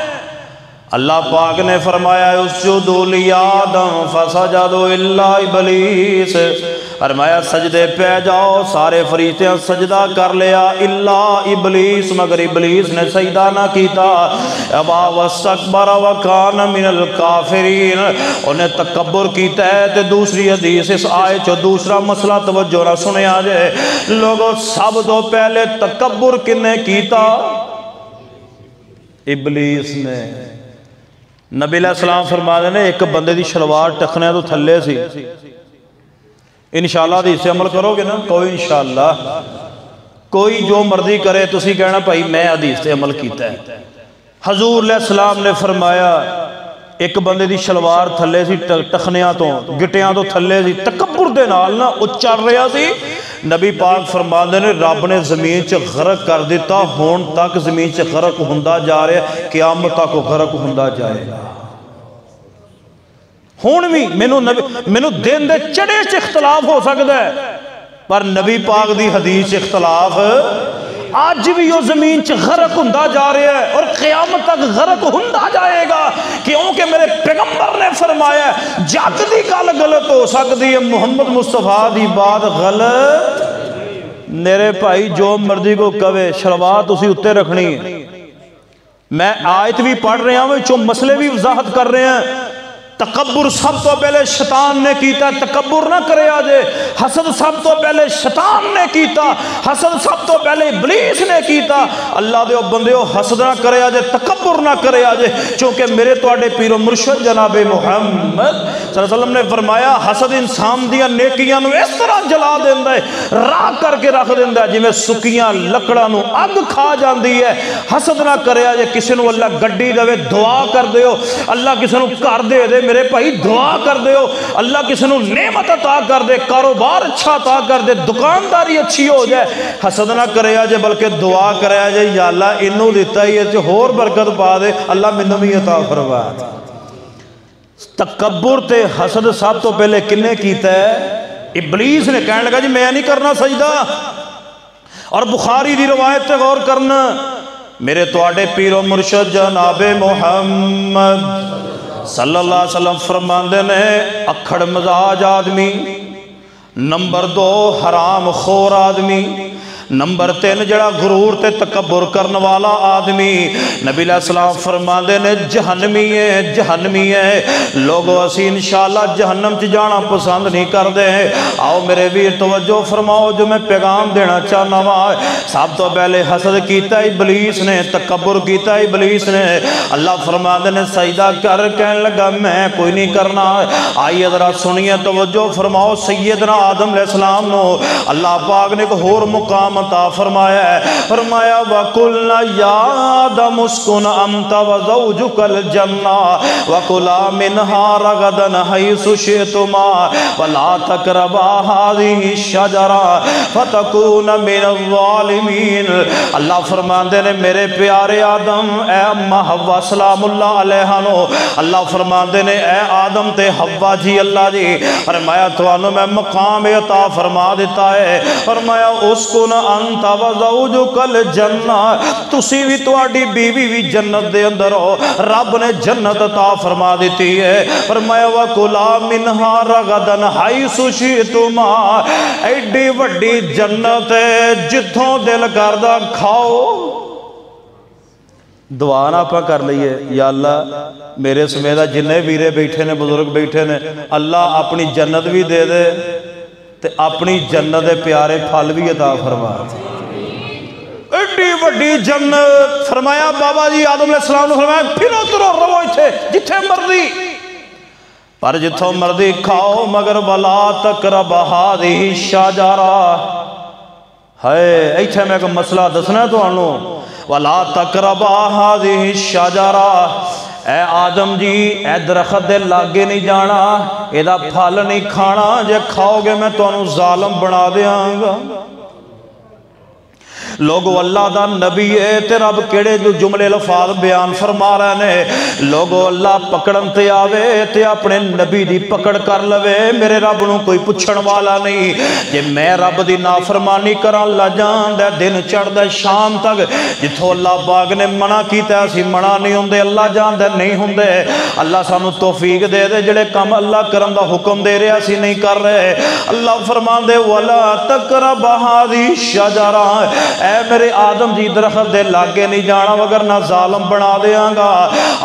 اللہ پاک نے فرمایا اسجدوا لآدم فسجدوا الا ابلیس, فرمایا سجدے پہ جاؤ, سارے فرشتے سجدہ کر لیا الا ابلیس, مگر ابلیس نے سجدہ نہ کیتا. ابا واستکبر وکان من الکافرین, انہیں تکبر کیتا ہے. تے دوسری حدیث اس آیت چو دوسرا مسئلہ توجہ نہ سنے آجے, لوگوں سب تو پہلے تکبر کنے کیتا؟ ابلیس نے. نبی علیہ السلام فرما دینے ایک بندے دی شلوار ٹکھنے تو تھلے سی. انشاءاللہ حدیث سے عمل کرو گے نا؟ کوئی انشاءاللہ, کوئی جو مرضی کرے تسی کہنا بھائی میں حدیث سے عمل کیتا ہے. حضور علیہ السلام نے فرمایا ایک بندے دی شلوار تھلے سی, ٹکھنیاں تو گٹیاں تو تھلے سی, تکبر دے نال نا اچھر رہا سی. نبی پاک فرما دینے رب نے زمین چ غرق کر دیتا, ہون تک زمین چ غرق ہوندا جا رہا ہے, قیامت تک غرق ہوندا جائے گا. ہون بھی مینوں دن دے چڑے چ اختلاف ہو سکتا ہے, پر نبی پاک دی حدیث اختلاف آج بھی وہ زمین چ غرق ہوندا جا رہا ہے اور قیامت تک غرق ہوندا جائے گا, کیونکہ میرے پیغمبر نے فرمایا ہے جگ دی گل غلط ہو سکتی ہے, محمد مصطفیٰ دی بات غلط. میرے بھائی جو مرضی کو کہے شلوار تسی اتے رکھنی ہے. میں آیت بھی پڑھ رہا ہوں, جو مسئلے بھی وضاحت کر رہے ہیں. تکبر سب تو پہلے شیطان نے کیتا, تکبر نہ کرے آجے. حسد سب تو پہلے شیطان نے کیتا, حسد سب تو پہلے ابلیس نے کیتا. اللہ دے بندے ہو حسد نہ کرے آجے, تکبر نہ کرے آجے, چونکہ میرے توڑے پیر و مرشد جناب محمد صلی اللہ علیہ وسلم نے فرمایا حسد انسان دیا نیکیاں نو اس طرح جلا دیندہ ہے, راہ کر کے رکھ دیندہ ہے جی میں سکیاں لکڑا نو اگ کھا جاندی ہے. حسد نہ کرے آجے, کسی نو اللہ گڈی دے دعا کر دے ہو, اللہ کسی نو کر دے دے میرے بھائی دعا کر دے ہو, اللہ کسی نو نعمت عطا کر دے, کاروبار اچھا عطا کر دے, دکانداری اچھی ہو جائے, حسد نہ کرے آجے بلکہ دعا کرے آجے یا اللہ انہوں دیتا ہی ہے ہور برکت پا دے, اللہ منہ بھی عطا فرما دے. تکبر تے حسد سب تو پہلے کنے کیتا ہے؟ ابلیس نے کہنے لگا جی میں نہیں کرنا سجدہ. اور بخاری دی روایت تے غور کرنا، میرے تواڈے پیر و مرشد جناب محمد صلی اللہ علیہ وسلم فرماندے نے اکھڑ مزاج آدمی، نمبر 2 حرام خور آدمی، نمبر 3 جڑا غرور تے تکبر کرن والا آدمی، نبی علیہ السلام فرماندے نے جہنمی ہے، جہنمی ہے. لوگو اسی انشاءاللہ جہنم چ جانا پسند نہیں کردے. آؤ میرے ویر توجہ فرماؤ جو میں پیغام دینا چاہنا وا. سب تو پہلے حسد کیتا ابلیس نے، تکبر کیتا ابلیس نے. اللہ فرماندے نے سجدہ کر، کہنے لگا میں کوئی نہیں کرنا. آئیے ذرا سنیے توجہ فرماؤ. سیدنا آدم علیہ السلام نو اللہ پاک نے ایک اور مقام عطا فرمایا ہے. فرمایا وَقُلْنَا يَا آدَمُ اسْكُنْ أَنْتَ وَزَوْجُكَ الْجَنَّةَ وَكُلَا مِنْهَا رَغَدًا حَيْثُ شِئْتُمَا وَلَا تَقْرَبَا هَٰذِهِ الشَّجَرَةَ فَتَكُونَ مِنَ الظَّالِمِينَ. اللہ فرماندے نے میرے پیارے آدم، اے اماں حوا سلام اللہ علیہ نو، اللہ فرماندے نے اے آدم تے حوا جی اللہ جی، فرمایا توانو میں مقام عطا فرما دیتا ہے. فرمایا اسکن انت وزوجک الجنہ، تسی بھی تواڈی بیوی بھی جنت دے اندر ہو، رب نے جنت عطا فرما دیتی ہے. فرمایا وَكُلَا مِنْهَا رَغَدًا حَيْثُ شِئْتُمَا، ایڈی وڈی جنت ہے جتھوں دل کردہ کھاؤ. دعا نہ پا کر لئیے یا اللہ میرے سمیدہ جنہیں ویرے بیٹھے نے، بزرگ بیٹھے نے، اللہ اپنی جنت بھی دے دے تے اپنی جنت پیارے پھل بھی عطا فرما. ایڈی وڈی جنت. فرمایا بابا جی آدم علیہ السلام نے فرمایا پھرو ترو رو ایتھے جتھے مردی، پر جتھوں مردی کھاؤ مگر وَلَا تَقْرَبَ هَٰذِهِ الشَّجَرَةَ. ہے ایتھے میں ایک مسئلہ دسنا تو انہوں وَلَا تَقْرَبَ هَٰذِهِ الشَّجَرَةَ. اے آدم جی اے درخت دے لاگے نہیں جانا، ایدہ پھل نہیں کھانا، جے کھاؤ گے میں تو انہوں ظالم بنا دے آنگا. لوگو اللہ دا نبی ہے تے رب کیڑے جو جملے لفاظ بیان فرما رہے نے. لوگو اللہ پکڑن تے آوے تے اپنے نبی دی پکڑ کر لوے. میرے رب نو کوئی پچھڑ والا نہیں. جے میں رب دی نافرمانی کرا اللہ جان دے دن چڑھ دے شام تک جتھو اللہ باغ نے منع کیتا ہے اسی منع نہیں ہوندے، اللہ جان دے نہیں ہوندے. اللہ سانو توفیق دے دے جڑے کام اللہ کرن دا حکم دے رہے اسی نہیں کر رہے. اللہ فرمان دے وَلَا تَقْرَبَ هَٰذِهِ الشَّجَرَةَ، اے میرے آدم جی درخت دے لاگے نہیں جانا وگرنہ ظالم بنا دیاں گا.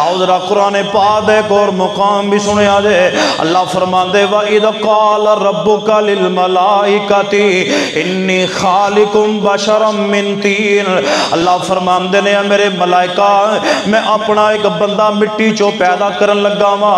آؤ ذرا قرآن پاک ایک اور مقام بھی سنے آجے. اللہ فرمان دے وَإِذْ قَالَ رَبُّكَ لِلْمَلَائِكَةِ إِنِّي خَالِقٌ بَشَرًا مِّن طِينٍ. اللہ فرمان دے نے میرے ملائکہ میں اپنا ایک بندہ مٹی چو پیدا کرن لگا ہوا.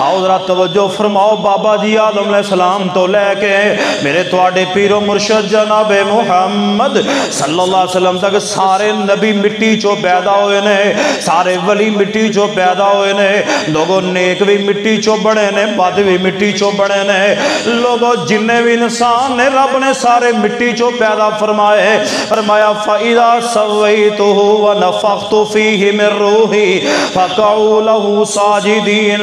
آؤ ذرا توجہ فرماؤ. بابا جی آدم علیہ السلام تو لے کے میرے تواڈے پیر و مرشد جناب محمد صلی اللہ علیہ وسلم تک سارے نبی مٹی چو پیدا ہوئے نے، سارے ولی مٹی چو پیدا ہوئے نے. لوگوں نیک بھی مٹی چو بڑے نے، بد بھی مٹی چو بڑے نے. لوگوں جنہیں بھی انسان نے رب نے سارے مٹی چو پیدا فرمائے. فرمایا فَإِذَا سَوَّيْتُهُ وَنَفَخْتُ فِيهِ مِن رُّوحِي فَقَعُوا لَهُ سَاجِدِينَ.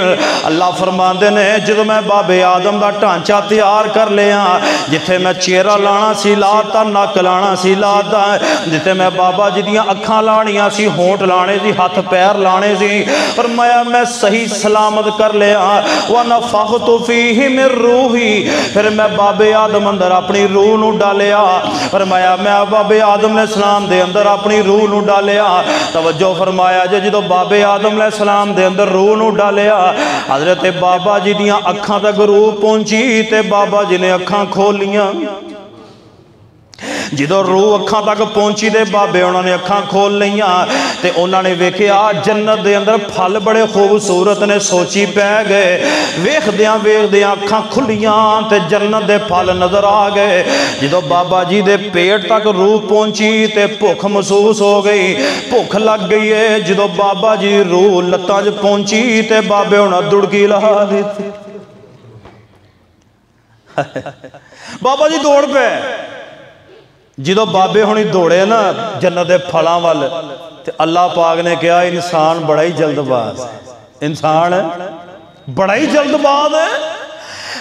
اللہ فرماندے نے جدو میں باب آدم دا ٹانچہ تیار کر لیا، جتھے میں چہرہ لانا سی لاتا، نک لانا سی لاتا، جتے میں بابا جی دیاں اکھاں لانیاں سی، ہونٹ لانے سی، ہاتھ پیر لانے سی. فرمایا میں صحیح سلامت کر لیا. وَنَفَخْتُ فِيهِ مِن رُّوحِي، پھر میں باب آدم اندر اپنی روح نو ڈالیا. فرمایا میں باب آدم علیہ السلام دے اندر اپنی روح نو ڈالیا. توجہ فرمایا جدو باب آدم علیہ السلام دے اندر روح نو ڈالیا، حضرت بابا جی دیاں اکھاں تک روح پہنچی تے بابا جی نے اکھاں کھولیاں. جدو روح اکھاں تک پہنچی دے بابے انہوں نے اکھاں کھول لیاں تے انہوں نے ویکھیا جنت دے اندر پھل بڑے خوبصورت نے. سوچی پہ گئے، ویکھ دیاں اکھاں کھلیاں تے جنت دے پھل نظر آ گئے. جدو بابا جی دے پیٹ تک روح پہنچی تے بھوک محسوس ہو گئی، بھوک لگ گئی ہے. جدو بابا جی روح لتاں جو پہنچی تے بابے انہوں دڑکی لہا دیتے. بابا جی دوڑ پہ جدو بابے ہونی دوڑے نا جنت دے پھلاں والے تے اللہ پاک نے کہا انسان بڑا ہی جلد باز ہے، انسان بڑا ہی جلد باز ہے.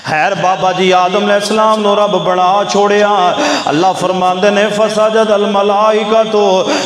خیر بابا جی آدم علیہ السلام نو رب بنا چھوڑیا. اللہ فرماندے نے فسجد الملائکۃ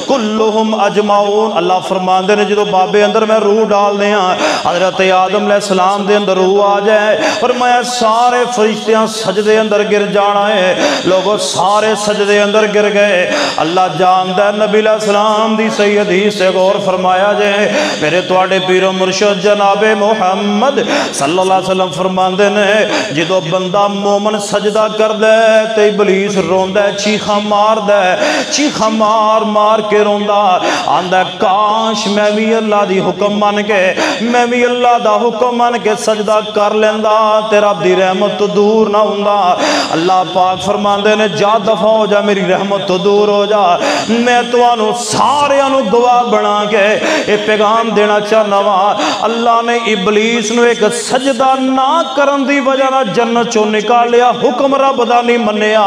کلہم اجمعون. اللہ فرماندے نے جدو بابے اندر میں روح ڈال دیا حضرت آدم علیہ السلام دے اندر روح آ جائے فرمایا سارے فرشتیاں سجدے اندر گر جانا ہے. لوگوں سارے سجدے اندر گر گئے. اللہ جاندہ نبی علیہ السلام دی صحیح حدیث سے غور فرمایا جائے. میرے تواڈے پیر و مرشد جناب محمد صلی اللہ علیہ وسلم فرماندے نے جدو بندہ مومن سجدہ کر دے تے ابلیس روندہ ہے چیخا مار دے چیخا مار مار کے روندہ آندہ کاش میں بھی اللہ دی حکم مان کے میں بھی اللہ دا حکم مان کے سجدہ کر لیندہ تیرا دی رحمت تو دور نہ ہوندہ. اللہ پاک فرماندے نے جا دفع ہو جا میری رحمت تو دور ہو جا. میں تو آنو سارے آنو گواہ بنا کے ایک پیغام دینا چاہنا وا. اللہ نے ابلیس نو ایک سجدہ نہ کرن دی وجہ نہ جنت چوں نکالیا حکم رب دا نہیں منیا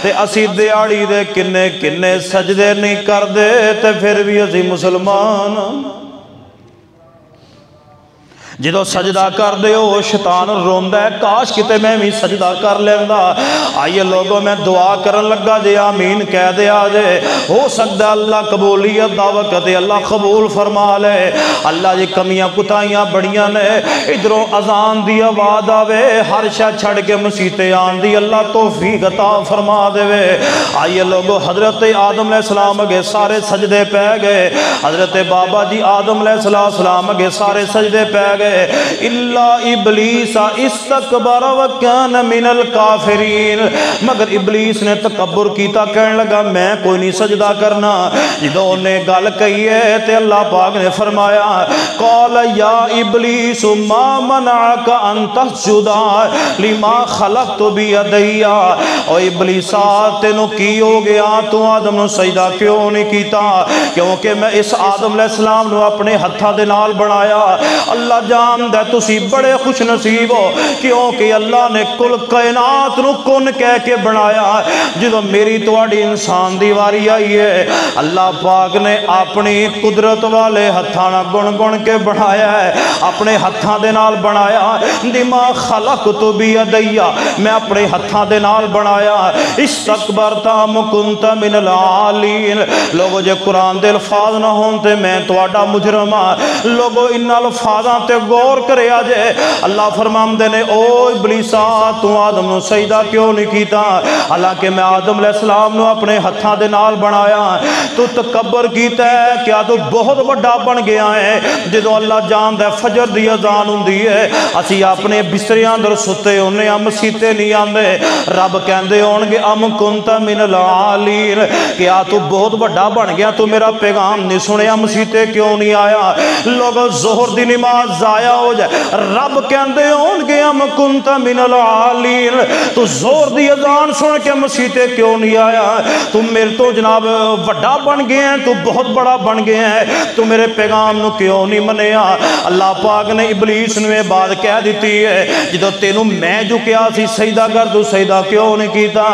تے اسی دیاڑی دے کنے کنے سجدے نہیں کر دے تے پھر بھی اسی مسلمان. جدو سجدہ کر دے ہو شیطان روندہ ہے کاش کتے میں بھی سجدہ کر لیندہ. آئیے لوگوں میں دعا کرن لگا جے آمین کہہ دے آجے ہو سکتا اللہ قبولیت دعوت کرتے اللہ قبول فرما لے. اللہ جی کمیاں کتائیاں بڑیاں نے ادھروں اذان دی آواز آوے ہر شاہ چھڑ کے مسیطے آن دی اللہ توفیق عطا فرما دے وے. آئیے لوگوں حضرت آدم علیہ السلام اگے سارے سجدے پہ گئے. حضرت بابا جی آدم علیہ السلام اگے سارے سجدے پہ گئے اللہ ابلیس استکبر وکان من الکافرین. مگر ابلیس نے تکبر کیتا کہنے لگا میں کوئی نہیں سجدہ کرنا. جدوں نے گل کہی ہے تے اللہ پاک نے فرمایا قال یا ابلیس ما منعک ان تسجد لما خلقت بیدی. او ابلیسا تینوں کی ہو گیا تو آدم نو سجدہ کیوں نہیں کیتا؟ کیونکہ میں اس آدم علیہ السلام نو اپنے ہتھاں دے نال بنایا. اللہ جاندہ تسی بڑے خوش نصیب ہو کیونکہ اللہ نے کل کائنات نو کن کہہ کے بنایا. جدو میری تواڈی انسان دی واری آئی ہے اللہ پاک نے اپنی قدرت والے ہتھاں گن گن کے بنایا ہے اپنے ہتھاں دے نال بنایا. دما خلقت بیدی میں اپنے ہتھاں دے نال بنایا. استکبرت ام کنت من العالین. لوگو جے قرآن دے الفاظ نہ ہون تے میں تواڈا مجرم ہاں. لوگو ان الفاظاں تے غور کرے آجے. اللہ فرماندے نے او ابلیسا تو آدم نو سجدہ کیوں نہیں کیتا؟ حالانکہ میں آدم علیہ السلام نو اپنے ہتھاں دے نال بنایا. تو تکبر کیتا ہے کیا تو بہت بڑا بن گیا ہے. جدو اللہ جاندہ فجر دی اذان ہوندی ہے اسی اپنے بستریاں اندر ستے ہونے ہم مسیتے نہیں آندے. رب کہندے ہونگے ام کنت من العالین کیا تو بہت بڑا بن گیا تو میرا پیغام نہیں سنیا مسیتے کیوں نہیں آیا؟ لوگ ظہر دی نماز ضائع ہو جائے رب کہندے ہونگے ام کنت من العالین تو زور دی اذان سن کے مسیتے کیوں نہیں آیا؟ تم میرے تو جناب وڈا بن گئے ہیں تو بہت بڑا بن گئے ہیں تو میرے پیغام نو کیوں نہیں منیا؟ اللہ پاک نے ابلیس نے بات کہہ دیتی ہے جدو تینوں میں جو کیا سی سجدہ کر تو سجدہ کیوں نہیں کیتا؟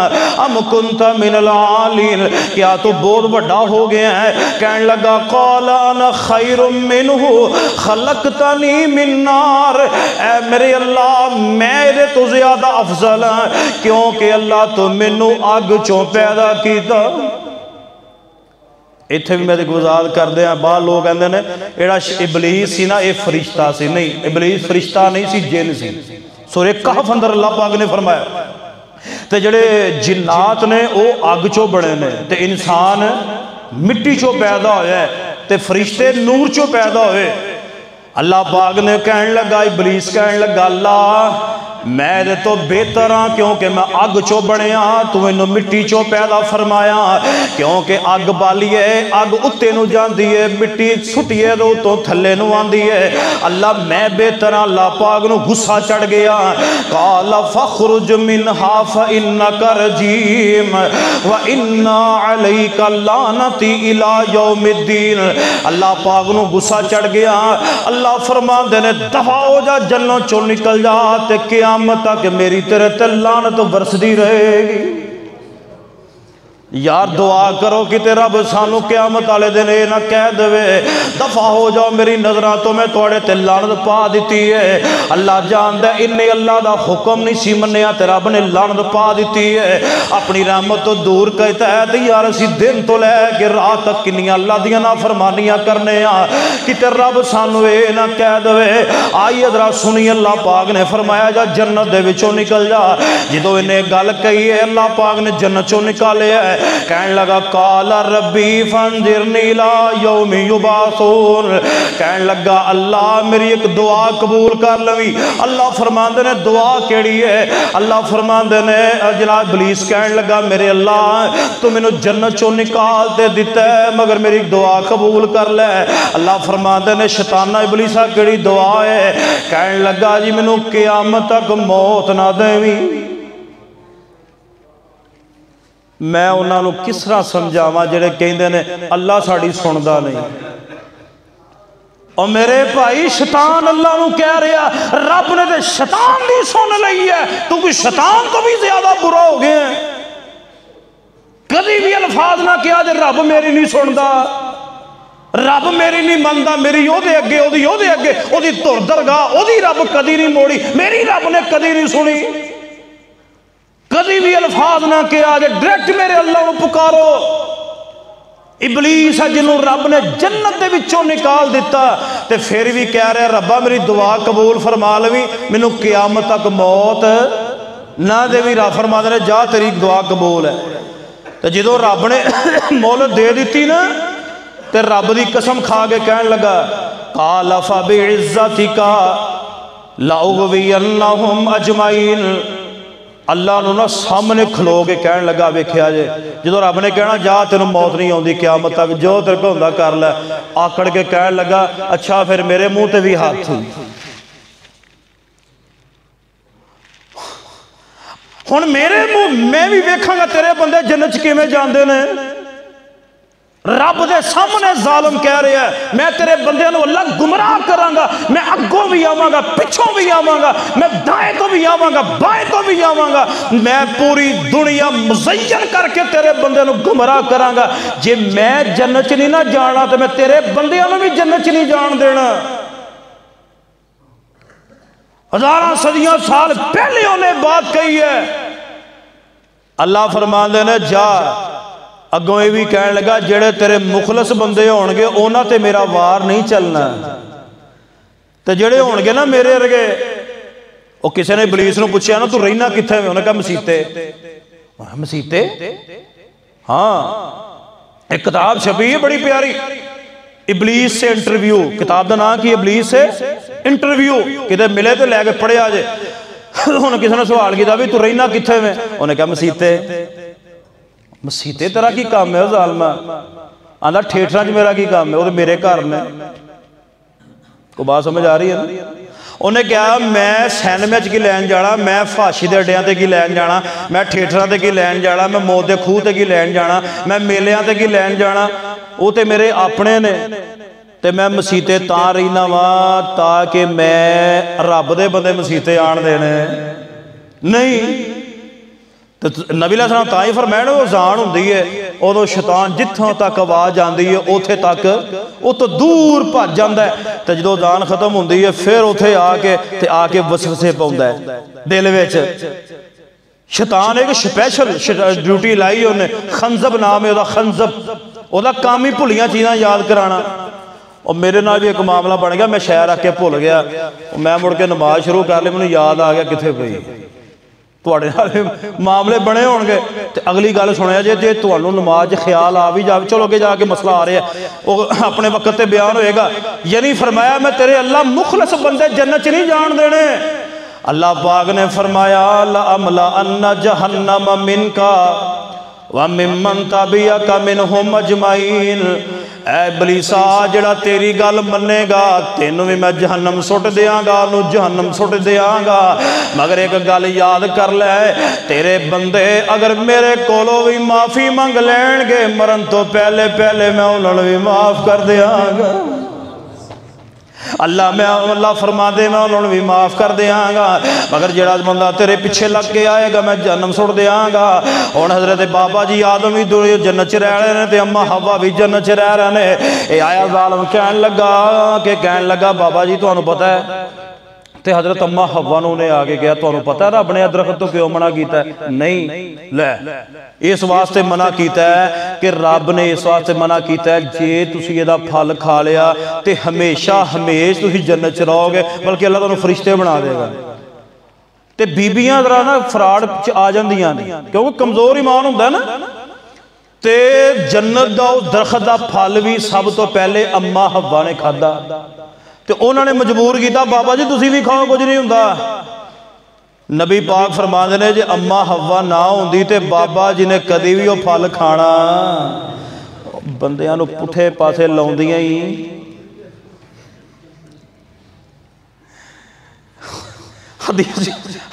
ام کنت من العالین کیا تو بہت بڑا ہو گیا ہے؟ کہنے لگا قال انا خیر منہ خلقتنی من نار. اے میرے اللہ میرے تو زیادہ افضل ہیں کیونکہ اللہ تو منو آگ چوں پیدا کیتا. ایتھے بھی میں دیکھ وضاحت کر دیا بعض لوگ کہندے نے ایڑا ابلیس سی نا اے فرشتہ سی. نہیں ابلیس فرشتہ نہیں سی جن سی. سورہ کہف اندر اللہ پاک نے فرمایا تے جڑے جنات نے او آگ چوں بڑے نے تے انسان مٹی چوں پیدا ہوئے تے فرشتے نور چوں پیدا ہوئے. اللہ پاک نے کہنے لگا ابلیس کہنے لگا اللہ میں دے تو بہتر ہاں کیونکہ میں آگ چو بڑے ہاں تو انہوں مٹی چو پیدا فرمایا کیونکہ آگ بالی ہے آگ اتے نو جان دیئے مٹی سٹیے دو تو تھلے نو آن دیئے. اللہ میں بہتر ہاں. اللہ پاک نو غصہ چڑھ گیا. قال فخرج منہا فإنک رجیم وإنا علیک لعنتی الی یوم الدین. اللہ پاک نو غصہ چڑھ گیا. اللہ فرما دینے دفع ہو جا جنوں چو نکل جا تے قیامت تک میری تیرے تے لعنت برس دی رہے گی. یار دعا کرو کہ تے رب سانو قیامت والے دن اے نہ کہہ دے دفع ہو جاؤ میری نظراں تو میں توڑے تے لعنت پا دیتی ہے۔ اللہ جاندا ہے انہیں اللہ دا حکم نہیں سی منیا تے رب نے لعنت پا دیتی ہے۔ اپنی رحمت تو دور کہتا ہے تے یار اسی دن تو لے کے رات تک کنیاں اللہ دیاں نافرمانیاں کرنے کہ تے رب سانو اے نہ کہہ دے۔ آئیے ذرا سنی اللہ پاک نے فرمایا جا جنت دے وچوں نکل جا۔ جدوں انہیں گل کہی ہے اللہ پاک نے جنت چوں نکالے ہے، کہنے لگا قال ربی فانظرنی الی یوم یبعثون، کہنے لگا اللہ میری ایک دعا قبول کر لوی۔ اللہ فرماندے نے دعا کیڑی ہے؟ اللہ فرماندے نے جناب ابلیس کہنے لگا میرے اللہ تو مینوں جنت چوں نکال تے دیتا ہے مگر میری دعا قبول کر لے۔ اللہ فرماندے نے شیطانہ ابلیسا کیڑی دعا ہے؟ کہنے لگا جی مینوں قیامت تک موت نہ دیویں۔ میں انہاں نوں کس طرح سمجھاواں جڑے کہندے نے اللہ ساڈی سندا نہیں؟ اور میرے بھائی شیطان اللہ نوں کہہ رہا رب نے تے شیطان دی سن لئی ہے، تو کوئی شیطان تو بھی زیادہ برا ہو گئے ہیں۔ کبھی بھی الفاظ نہ کیا جے رب میری نہیں سندا، رب میری نہیں مندا، میری او دے اگے او دے اگے او دی تر درگاہ او دی رب کدی نہیں موڑی، میری رب نے کدی نہیں سنی۔ کدی بھی الفاظ نہ کیا جے ڈائریکٹ میرے اللہ کو پکارو۔ ابلیس ہے جنہوں رب نے جنت دے وچوں نکال دیتا تے پھر بھی کہہ رہے ربا میری دعا قبول فرما لوی مینوں قیامت تک موت نہ دیوی۔ رب فرما دے جا تیری دعا قبول ہے۔ تے جدوں رب نے مہلت دے دیتی نا تے رب دی قسم کھا کے کہنے لگا قال فبعزتک لاغوینہم اجمعین۔ اللہ نو نا سامنے کھلو کے کہنے لگا ویکھیا جے جدو رب نے کہنا جا تینوں موت نہیں ہوندی قیامت تک جو تیرے کو ہوندا کر لے، آکڑ کے کہنے لگا اچھا پھر میرے منہ تے بھی ہاتھ ہوئی۔ ہن میرے منہ میں بھی ویکھاں گا تیرے بندے جنت چ کیویں جاندے نے۔ رب دے سامنے ظالم کہہ رہا ہے میں تیرے بندے نو اللہ گمراہ کراں گا، میں اگوں بھی آواں گا پچھوں بھی آواں گا، میں دائیں تو بھی آواں گا بائیں تو بھی آواں گا، میں پوری دنیا مزین کر کے تیرے بندے نو گمراہ کراں گا۔ جے میں جنت چ نہیں نہ جانا تو میں تیرے بندے نو بھی جنت چ نہیں جان دینا۔ ہزاراں صدیاں سال پہلے انہیں بات کہی ہے۔ اللہ فرماندے نے جا اگوں یہ بھی کہنے لگا جڑے تیرے مخلص بندے ہون گے اونا تے میرا وار نہیں چلنا، تے جڑے ہون گے نا میرے ارگے۔ وہ کسی نے ابلیس نو پوچھیا نا تو رہنا کتھے میں؟ انہوں نے کہا مسیتے۔ مسیتے؟ ہاں ایک کتاب چھپی ہے بڑی پیاری ابلیس سے انٹرویو، کتاب دا نام کی ابلیس سے انٹرویو، کدھے ملے تو لے کے پڑھے آجے۔ انہوں نے کسی نے سوال کیا بھی تو رہنا کتھے میں؟ انہوں نے کہا مسیتے۔ مسیتے تیرا کی کام ہے ظالمہ؟ آندھا ٹھیٹران جو میرا کی کام ہے، وہ تو میرے گھر میں۔ کو بات سمجھ آ رہی ہے نا؟ انہیں کہا میں سینڈوچ کی لین جانا، میں فاشی دے اڈیاں تے کی لین جانا، میں ٹھیٹران تے کی لین جانا، میں موت دے خوہ تے کی لین جانا، میں میلیاں تے کی لین جانا، وہ تے میرے اپنے نے۔ تے میں مسیتے تاں رہنا وا تاکہ میں رب دے بندے مسیتے آن دینے نہیں۔ نبی علیہ السلام تاں ہی فرمائے وہ زان ہوندی ہے ادو شیطان جتھوں تک آواز آندی ہے اوتھے تک وہ تو دور بھج جاندا ہے، تے جدوں زان ختم ہوندی ہے پھر اوتھے آ کے وسوسے پاوندا ہے دل وچ۔ شیطان ایک سپیشل ڈیوٹی لائی انہیں، خنزب نام ہے، خنزب وہ کام ہی بھلیاں چیزاں یاد کرانا۔ اور میرے نال بھی ایک معاملہ بن گیا، میں شہر رکھ کے بھول گیا، میں مڑ کے نماز شروع کر لی، مجھے یاد آ گیا کتنے پئی۔ معاملے بنے ہون گے اگلی گل سنیا جے تانوں نماز خیال آ بھی جائے چلو اگے جا کے مسئلہ آ رہا ہے وہ اپنے وقت تے بیان ہوئے گا۔ یعنی فرمایا میں تیرے اللہ مخلص بندے جنت نہیں جان دینے۔ اللہ پاک نے فرمایا لَأَمْلَأَنَّ جَهَنَّمَ مِنْكَ وَمِمَّنْ تَبِعَكَ مِنْهُمْ أَجْمَعِينَ۔ اے ابلیسا جڑا تیری گل منے گا تینوں بھی میں جہنم سٹ دیاں گا، نو جہنم سٹ دیاں گا، مگر ایک گل یاد کر لے تیرے بندے اگر میرے کولو بھی معافی منگ لین گے مرن تو پہلے میں انہوں نے بھی معاف کر دیاں گا۔ اللہ فرما دے میں انہوں نے بھی معاف کر دیاں گا، مگر جڑا بندہ تیرے پیچھے لگ کے آئے گا میں جہنم سڑ دیاں گا۔ اور حضرت بابا جی آدم بھی دنیا جنت چ رہ رہے ہیں تے اما حوا بھی جنت چ رہ رہے ہیں۔ اے آیا ظالم کہن لگا بابا جی تانوں پتہ ہے، تے حضرت اما حوا نوں نے آگے کہا تانوں پتہ ہے رب نے درخت تو کیوں منع کیتا ہے؟ نہیں، لے اس واسطے منع کیتا ہے کہ رب نے اس واسطے منع کیتا ہے جے تسی یہ دا پھل کھا لیا تے ہمیشہ تسی جنت چ رہو گے، بلکہ اللہ تانوں فرشتے بنا دے گا۔ تے بیبیاں ذرا نا فراڈ چ آ جاندیاں نے کیونکہ کمزور ایمان ہوندا ہے نا، تے جنت دا درخت دا پھل بھی سب تو پہلے اما حوا نے کھادا تے انہوں نے مجبور کیتا بابا جی تسی بھی کھاؤ کچھ نہیں ہوندا۔ نبی پاک فرماندے نے جے اما حوا نہ ہوندی تے بابا جی نے کدی بھی وہ پھل کھانا بندیاں نو پٹھے پاسے لاؤندیاں ہی۔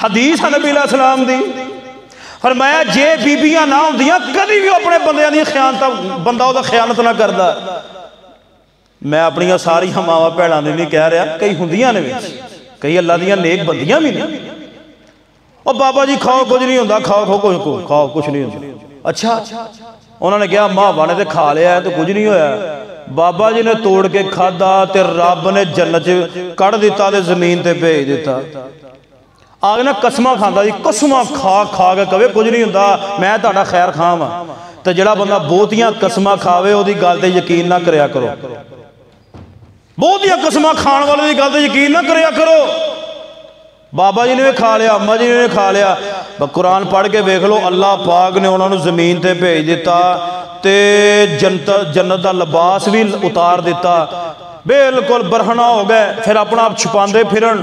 حدیث ہے نبی علیہ السلام دی، فرمایا جے بیبیاں نہ ہوندیاں کدی بھی اپنے بندیاں دی خیانت بندہ او دا خیانت نہ کردا۔ میں اپنی ساری ماواں بھیڑاں دی نہیں کہہ رہا، کئی ہوندیاں نے وچ، کئی اللہ دیاں نیک بندیاں بھی نہیں۔ اور بابا جی کھاؤ کچھ نہیں ہوندا، کھاؤ کچھ نہیں ہوندا۔ اچھا انہوں نے کہا ماں بانے تے کھا لیا ہے تو کچھ نہیں ہویا۔ بابا جی نے توڑ کے کھادا تے رب نے جنت کڑ دیتا تے زمین تے بھیج دیتا۔ آگے نا قسمہ کھاندا جی، قسمہ کھا کے کہے کچھ نہیں ہوندا میں تہاڈا خیر کھاواں، تے جڑا بندہ بہتیاں قسمہ کھاوے او دی گل تے یقین نہ کریا کرو، بہتیاں قسمہ کھان والے دی گل تے یقین نہ کریا کرو۔ بابا جی نے بھی کھا لیا، اما جی نے بھی کھا لیا، قرآن پڑھ کے دیکھ لو اللہ پاک نے انہوں نے زمین تے بھیج دیتا تے جنت دا لباس بھی اتار دیتا، بالکل برہنا ہو گئے، پھر اپنا آپ چھپاندے پھرن۔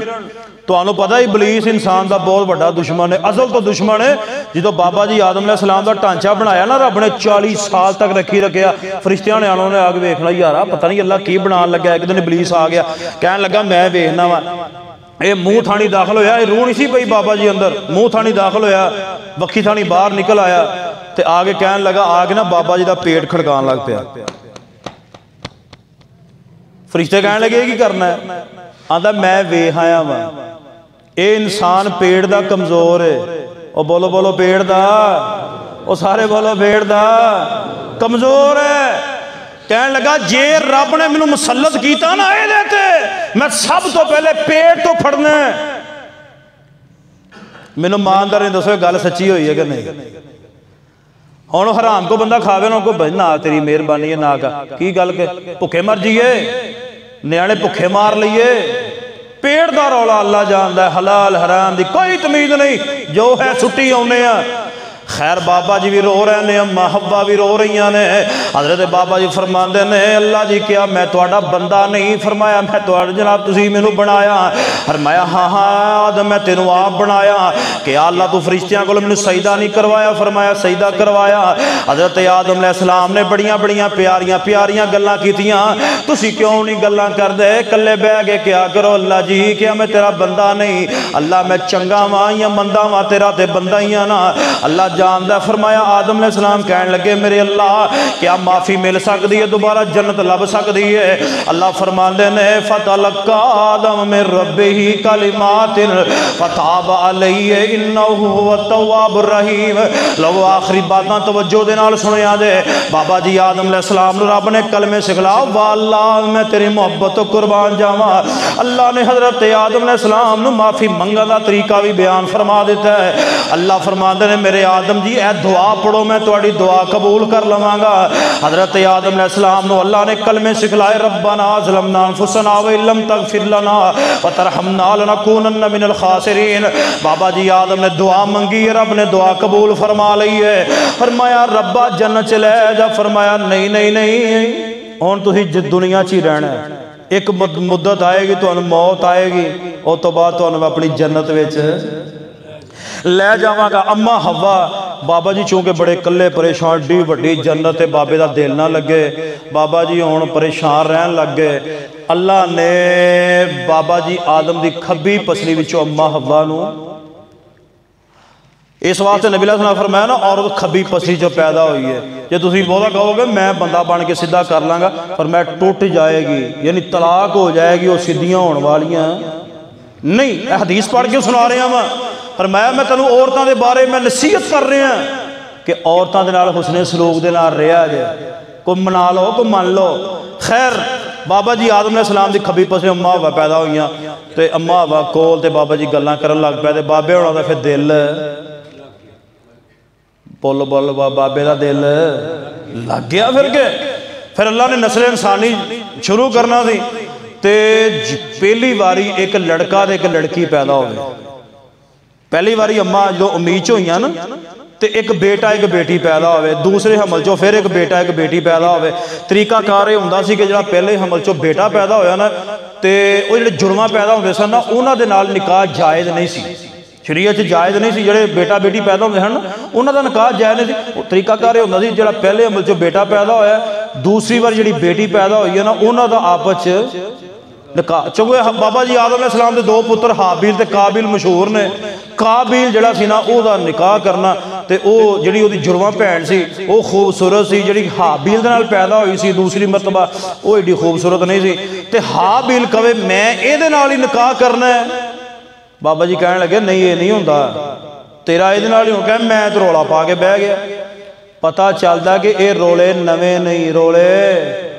تو انہوں پتہ ہی ابلیس انسان دا بہت بڑا دشمن ہے، ازل تو دشمن ہے۔ جدو بابا جی آدم علیہ السلام دا ٹانچہ بنایا نا رب نے 40 سال تک رکھیا، فرشتیاں نے انہوں نے آگے دیکھنا یارا پتہ نہیں اللہ کی بنان لگا ہے۔ ایک دن ابلیس آ گیا کہنے لگا میں دیکھنا وا، اے منہ تھانی داخل ہویا، اے روح نہیں سی پئی بابا جی اندر، منہ تھانی داخل ہویا، وکھی تھانی باہر نکل آیا تے آگے کہنے لگا آگے نا بابا جی دا پیٹ کھڑکان لگ پیا۔ فرشتے کہنے لگے کی کرنا ہے؟ آندا میں ویکھ آیا وا اے انسان پیڑ دا کمزور ہے، او بولو بولو پیڑ دا، او سارے بولو پیڑ دا کمزور ہے۔ کہنے لگا جے رب نے منو مسلط کیتا نا اے دیتے میں سب تو پہلے پیٹ تو پھڑنے۔ منو ماندار نے دسو گل سچی ہوئی ہے کہ نہیں؟ ہن حرام کو بندہ کھاوے نا کو بھائی نہ تیری مہربانی ہے نہ کا کی گل کہ بھکھے مر جیے، نیانے بھکھے مار لئیے، پیٹ دا رولا اللہ جاندا ہے، حلال حرام دی کوئی تمیز نہیں، جو ہے سٹی ہونے ہیں۔ خیر بابا جی بھی رو رہے ہیں، اما حوا بھی رو رہی ہیں۔ حضرت بابا جی فرماندے نے اللہ جی کیا میں تہاڈا بندہ نہیں؟ فرمایا میں تہاڈا جناب تسی مینوں بنایا۔ فرمایا ہاں ہاں آدم میں تینوں آپ بنایا۔ کہ اللہ تو فرشتیاں کول مینوں سجدہ نہیں کروایا؟ فرمایا سجدہ کروایا۔ حضرت آدم علیہ السلام نے بڑیاں بڑیاں پیاریاں گلاں کیتیاں، تسی کیوں نہیں گلاں کردے؟ کلے بیٹھ کے کیا کرو اللہ جی کیا میں تیرا بندہ نہیں؟ اللہ میں چنگا واں یا مندا واں تیرا تے بندہ ہی ہاں نا، اللہ جاندہ۔ فرمایا آدم علیہ السلام کہنے لگے میرے اللہ کیا معافی مل سکتی ہے، دوبارہ جنت لب سکتی ہے؟ اللہ فرماندے نے فَتَلَقَّى آدَمَ مِن رَبِّهِ كَلِمَاتٍ فَتَابَ عَلَيْهِ إِنَّهُ هُوَ التَّوَّابُ الرَّحِيمُ۔ لو آخری باتاں توجہ دے نال سنیا دے، بابا جی آدم علیہ السلام نے رب نے کلمے سکھلا، واللہ میں تیری محبت و قربان جاواں۔ اللہ نے حضرت آدم علیہ السلام نے معافی منگا دا طریقہ بھی بیان فرما دیتا ہے۔ اللہ فرماندے نے میرے آدم جی اے دعا پڑھو میں تہاڈی دعا قبول کر لواں گا۔ حضرت آدم علیہ السلام نو اللہ نے کلمے سکھلائے، ربنا ظلمنا انفسنا وان لم تغفر لنا وترحمنا لنکونن من الخاسرین۔ بابا جی آدم نے دعا منگی، رب نے دعا قبول فرما لی ہے۔ فرمایا ربا جنت چ لے جا، فرمایا نہیں نہیں نہیں ہن تسی دنیا چ ہی رہنا ہے، ایک مدت آئے گی تانوں موت آئے گی، اس تو بعد تانوں اپنی جنت وچ لے جاواں گا۔ اما حوا بابا جی چونکہ بڑے کلے پریشان، ڈی وڈی جنت بابے دا دل نہ لگے، بابا جی ہون پریشان رہن لگ گئے۔ اللہ نے بابا جی آدم دی کھبی پسلی وچوں اما حوا نو اس واسطے نبی علیہ السلام نے فرمایا نا عورت کھبی پسی جو پیدا ہوئی ہے، جب تسی بہت کہو گے میں بندہ بن کے سیدھا کر لاں گا، فرمایا ٹوٹ جائے گی، یعنی طلاق ہو جائے گی، وہ سیدھیاں ہونے والیاں نہیں۔ حدیث پڑھ کے سنا رہے ہیں، فرمایا میں تینوں عورتاں دے بارے میں نصیحت کر رہے ہیں کہ عورتاں دے نال حسن سلوک دے نال رہیا جائے، کوئی منا لو کوئی مان لو۔ خیر بابا جی آدم علیہ السلام دی کھبی پسے اماں ہوا پیدا ہوئیاں، تے اماں ہوا کول تے بابا جی گلاں کرن لگ پے، تے بابے ہونا دا پھر دل بول بول بابے دا دل لگ گیا پھر اللہ نے نسل انسانی شروع کرنا تھی، تے پہلی واری ایک لڑکا تے ایک لڑکی پیدا ہوئے۔ پہلی واری اماں جو امید ہوئیاں نا، تے ایک بیٹا ایک بیٹی پیدا ہوئے، دوسرے حمل چو پھر ایک بیٹا ایک بیٹی پیدا ہوئے۔ طریقہ کار یہ ہوندا سی کہ جڑا پہلے حمل چو بیٹا پیدا ہویا نا، تے وہ جڑے جرمہ پیدا ہوندے سن نا، انہاں دے نال نکاح جائز نہیں سی، شریعت جائز نہیں سی۔ جڑے بیٹا بیٹی پیدا ہوندے ہیں نا، انہاں دا نکاح جائز نہیں سی۔ طریقہ کار یہ ہوندا سی جڑا پہلے حمل چو بیٹا پیدا ہویا ہے، دوسری بار جڑی بیٹی پیدا ہوئی ہے نا، انہاں دا آپس نکاح، چونکہ بابا جی آدم علیہ السلام دے دو پتر حابیل تے قابیل مشہور نے۔ قابیل جڑا سی نا او دا نکاح کرنا، تے او جڑی او دی جرمہ بہن سی او خوبصورت سی، جڑی حابیل دے نال پیدا ہوئی سی دوسری مرتبہ او ایڈی خوبصورت نہیں سی، تے حابیل کہے میں اے دے نال ہی نکاح کرنا ہے۔ بابا جی کہنے لگے نہیں یہ نہیں ہوندا، تیرا اے دے نال ہی ہو، کہ میں تے رولا پا کے بہ گیا۔ پتہ چلدا کہ اے رولے نویں نہیں، رولے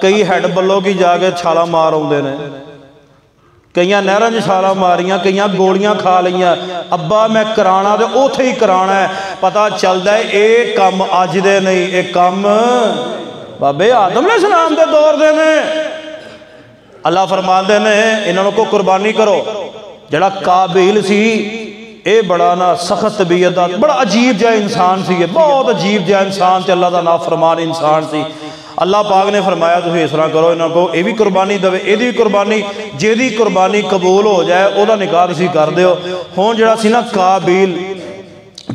کئی ہیڈ بلوں کی جا کے چھالا مار ہوندے نے، کئیاں نہراں چ چھالا ماریاں، کئیاں گولیاں کھا لیاں، ابا میں کرانا تے اوتھے ہی کرانا ہے۔ پتہ چلدا ہے اے کم اج دے نہیں، اے کم بابے آدم علیہ السلام دے دور دے نے۔ اللہ فرماندے نے انہاں کو قربانی کرو۔ جڑا قابیل سی اے بڑا نا سخت طبیعت دا بڑا عجیب جہا انسان سی، بہت عجیب جہا انسان تے اللہ دا نافرمان انسان سی۔ اللہ پاک نے فرمایا تسی اس طرح کرو، انہاں کو اے بھی قربانی دے، اے دی قربانی، جے دی قربانی قبول ہو جائے او دا نکاح تسی کر دیو۔ ہن جڑا سی نا قابیل،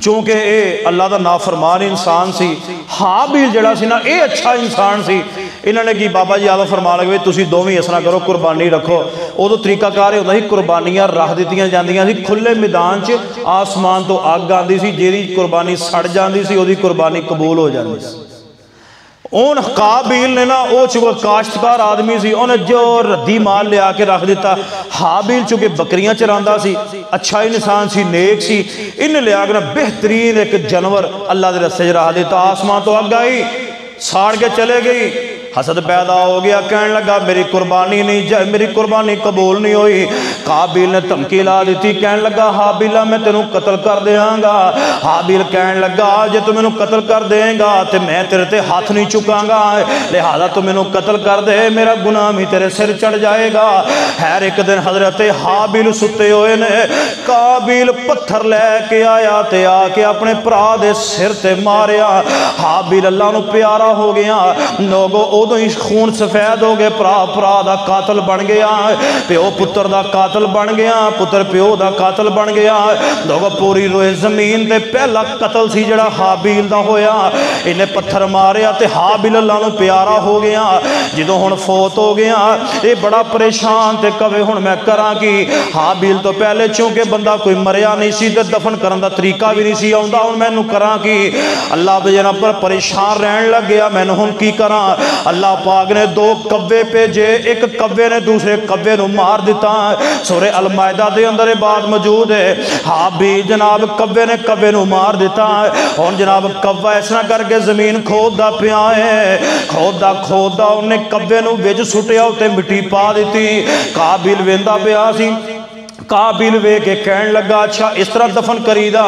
چونکہ اے اللہ دا نافرمان انسان سی، حابیل جڑا سی نا اے اچھا انسان سی۔ انہوں نے کی بابا جی آدھا فرمان لگے تسی دوویں اس طرح کرو قربانی رکھو۔ او تو طریقہ کار ہوندا سی قربانیاں رکھ دتیاں جاندیاں سی کھلے میدان چ، آسمان تو اگ آندی سی، جیڑی قربانی سڑ جاندی سی او دی قربانی قبول ہو جاندی سی۔ اون قابیل نے نا او چونکہ کاشتکار آدمی سی، انہیں جو ردی مال لے آکے رکھ دیتا۔ حابیل چونکہ بکریاں چراندا سی، اچھا انسان سی، نیک سی، انہیں لے آکے بہترین ایک جانور اللہ دے رستے رکھ دیتا۔ آسمان تو اگ آئی، ساڑ کے چلے گئی، حسد پیدا ہو گیا، کہنے لگا میری قربانی نہیں، میری قربانی قبول نہیں ہوئی۔ قابیل نے دھمکی لا دیتی، کہنے لگا حابیلہ میں تینوں قتل کر دیاں گا۔ حابیل کہنے لگا جے تو مینوں قتل کر دیں گا تے میں تیرے تے ہاتھ نہیں چکاں گا، لہذا تو مینوں قتل کر دے، میرا گناہ بھی تیرے سر چڑھ جائے گا۔ خیر ایک دن حضرت حابیل ستے ہوئے نے، قابیل پتھر لے کے آیا تے آ کے اپنے پرا دے سر تے ماریا۔ حابیل اللہ نو پیارا ہو گیا، لوگوں ادو ہی خون سفید ہو گئے، پرا دا قاتل بن گیا، پیو پتر دا قاتل بن گیا، پتر پیو دا قاتل بن گیا۔ لوگوں پوری روئے زمین تے پہلا قتل سی جڑا حابیل دا ہویا، انہیں پتھر ماریا تے حابیل اللہ نو پیارا ہو گیا۔ جدو ہن فوت ہو گیا اے بڑا پریشان تے کہے ہن میں کراں کی۔ حابیل تو پہلے چونکہ بندہ کوئی مریا نہیں سی تے دفن کرن دا طریقہ بھی نہیں سی آوندا، ہن میں نو کراں کی۔ اللہ دے جناب پر پریشان رہن لگ گیا، میں ہن کی کراں۔ اللہ پاک نے دو کوے بھیجے، ایک کوے نے دوسرے کوے نو مار دیتا۔ سورہ المائدہ دے اندر بات موجود ہے، حابیل جناب کوے نے کوے نو مار دیتا۔ اور جناب کوہ اس طرح کر کے زمین کھودا پیا ہے، کھودا انہیں کوے نو وچ سٹیا تے مٹی پا دیتی۔ قابیل ویندا پیا سی، قابیل وے کے کہن لگا اچھا اس طرح دفن کری دا،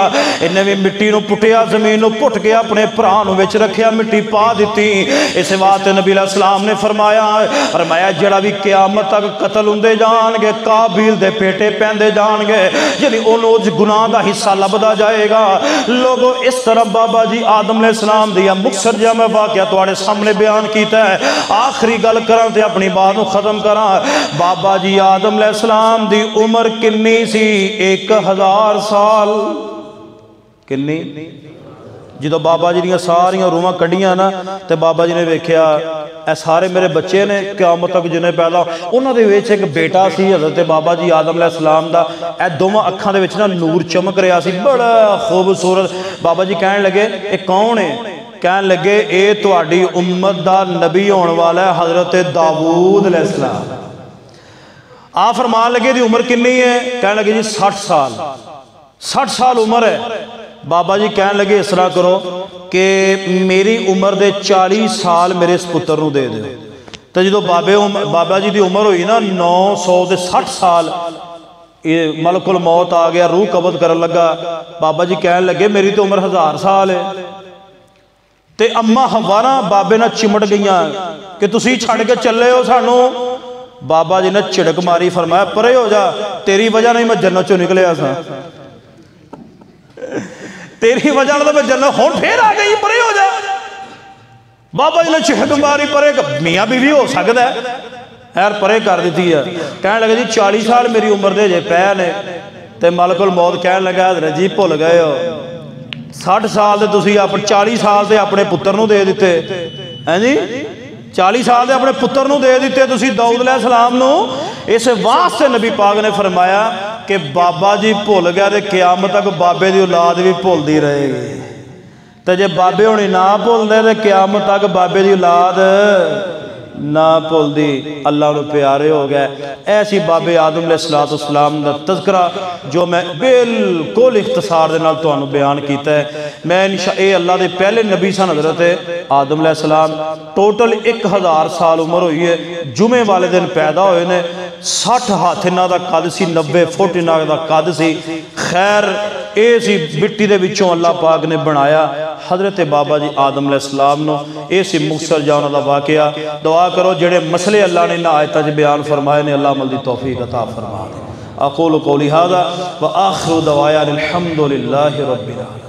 انہیں بھی مٹی نو پٹیا، زمین نو پٹ کے اپنے پرانو وچ رکھیا، مٹی پا دیتی۔ اس بات نبی علیہ السلام نے فرمایا جڑا بھی قیامت تک قتل ہوندے جان گے قابیل دے پیٹے پیندے جان گے، یعنی انہوں گناہ دا حصہ لبدا جائے گا۔ لوگوں اس طرح بابا جی آدم علیہ السلام دیا مقصر جا میں واقعہ تواڈے سامنے بیان کیتا ہے۔ آخری گل کراں تے اپنی بات نو ختم کراں۔ بابا جی آدم علیہ السلام دی عمر کنی سی؟ 1000 سال۔ کنی؟ جدو بابا جی نے ساریاں روحاں کڈیاں نا تے بابا جی نے ویکھیا اے سارے میرے بچے نے قیامت تک جنہیں پیدا انہاں دے وچ ایک بیٹا سی حضرت بابا جی آدم علیہ السلام دا اے دوواں اکھاں دے وچ نا نور چمک رہا سی بڑا خوبصورت بابا جی کہنے لگے اے کون ہے کہنے لگے اے تہاڈی امت دا نبی ہون والا ہے حضرت داؤد علیہ السلام آپ فرمان لگے دی عمر کنی ہے کہنے لگے جی 60 سال عمر ہے بابا جی کہنے لگے اس طرح کرو کہ میری عمر دے 40 سال میرے اس پتر نو دے دے تو جدو بابا جی دی عمر ہوئی نا 960 سال ملک الموت آ گیا روح قبض کرن لگا بابا جی کہنے لگے میری تو عمر 1000 سال ہے تے اما حوانا بابے نہ چمٹ گئیاں کہ تسی چھڑ کے چلے ہو سانو بابا جی نے چڑک ماری فرمایا پرے ہو جا تیری وجہ نہیں میں جنت چوں نکلے آسا تیری وجہ نہیں میں جنت ہون پھر آ گئی پرے ہو جا بابا جی نے چڑک ماری پرے میاں بیوی ہو سکتا ہے خیر پرے کر دیتی ہے کہنے لگا جی 40 سال میری عمر دے جے پے نے تے ملک الموت کہنے لگا حضرت جی بھول گئے ہو 60 سال دے تسی 40 سال دے اپنے پتر نو دے دیتے ہیں جی 40 سال دے اپنے پتر نو دے دیتے تسی داؤد علیہ السلام نو اس واسطے نبی پاک نے فرمایا کہ بابا جی بھول گیا تے قیامت تک بابے دی اولاد بھی بھول دی رہے گی تے جے بابے ہونی نہ بھول دے تے قیامت تک بابے دی اولاد نہ بھول دی اللہ نے پیارے ہو گئے ایسی بابے آدم علیہ السلام دا تذکرہ جو میں بالکل اختصار دے نال تو انہوں بیان کیتا ہے میں اے اللہ دے پہلے نبی سن حضرت آدم علیہ السلام ٹوٹل 1000 سال عمر ہوئی ہے جمعے والے دن پیدا ہوئے نے 60 ہاتھ انہاں دا قد سی 90 فٹ انہاں دا قد سی خیر اے سی مٹی دے وچوں اللہ پاک نے بنایا حضرت بابا جی آدم علیہ السلام نو اے سی مختصر جانا دا واقعہ دعا کرو جڑے مسئلے اللہ نے نہ آیتہ جی بیان فرمائے نے اللہ عمل دی توفیق عطا فرما دے اقول قولی ھذا وآخر دعوایا الحمدللہ رب العالمین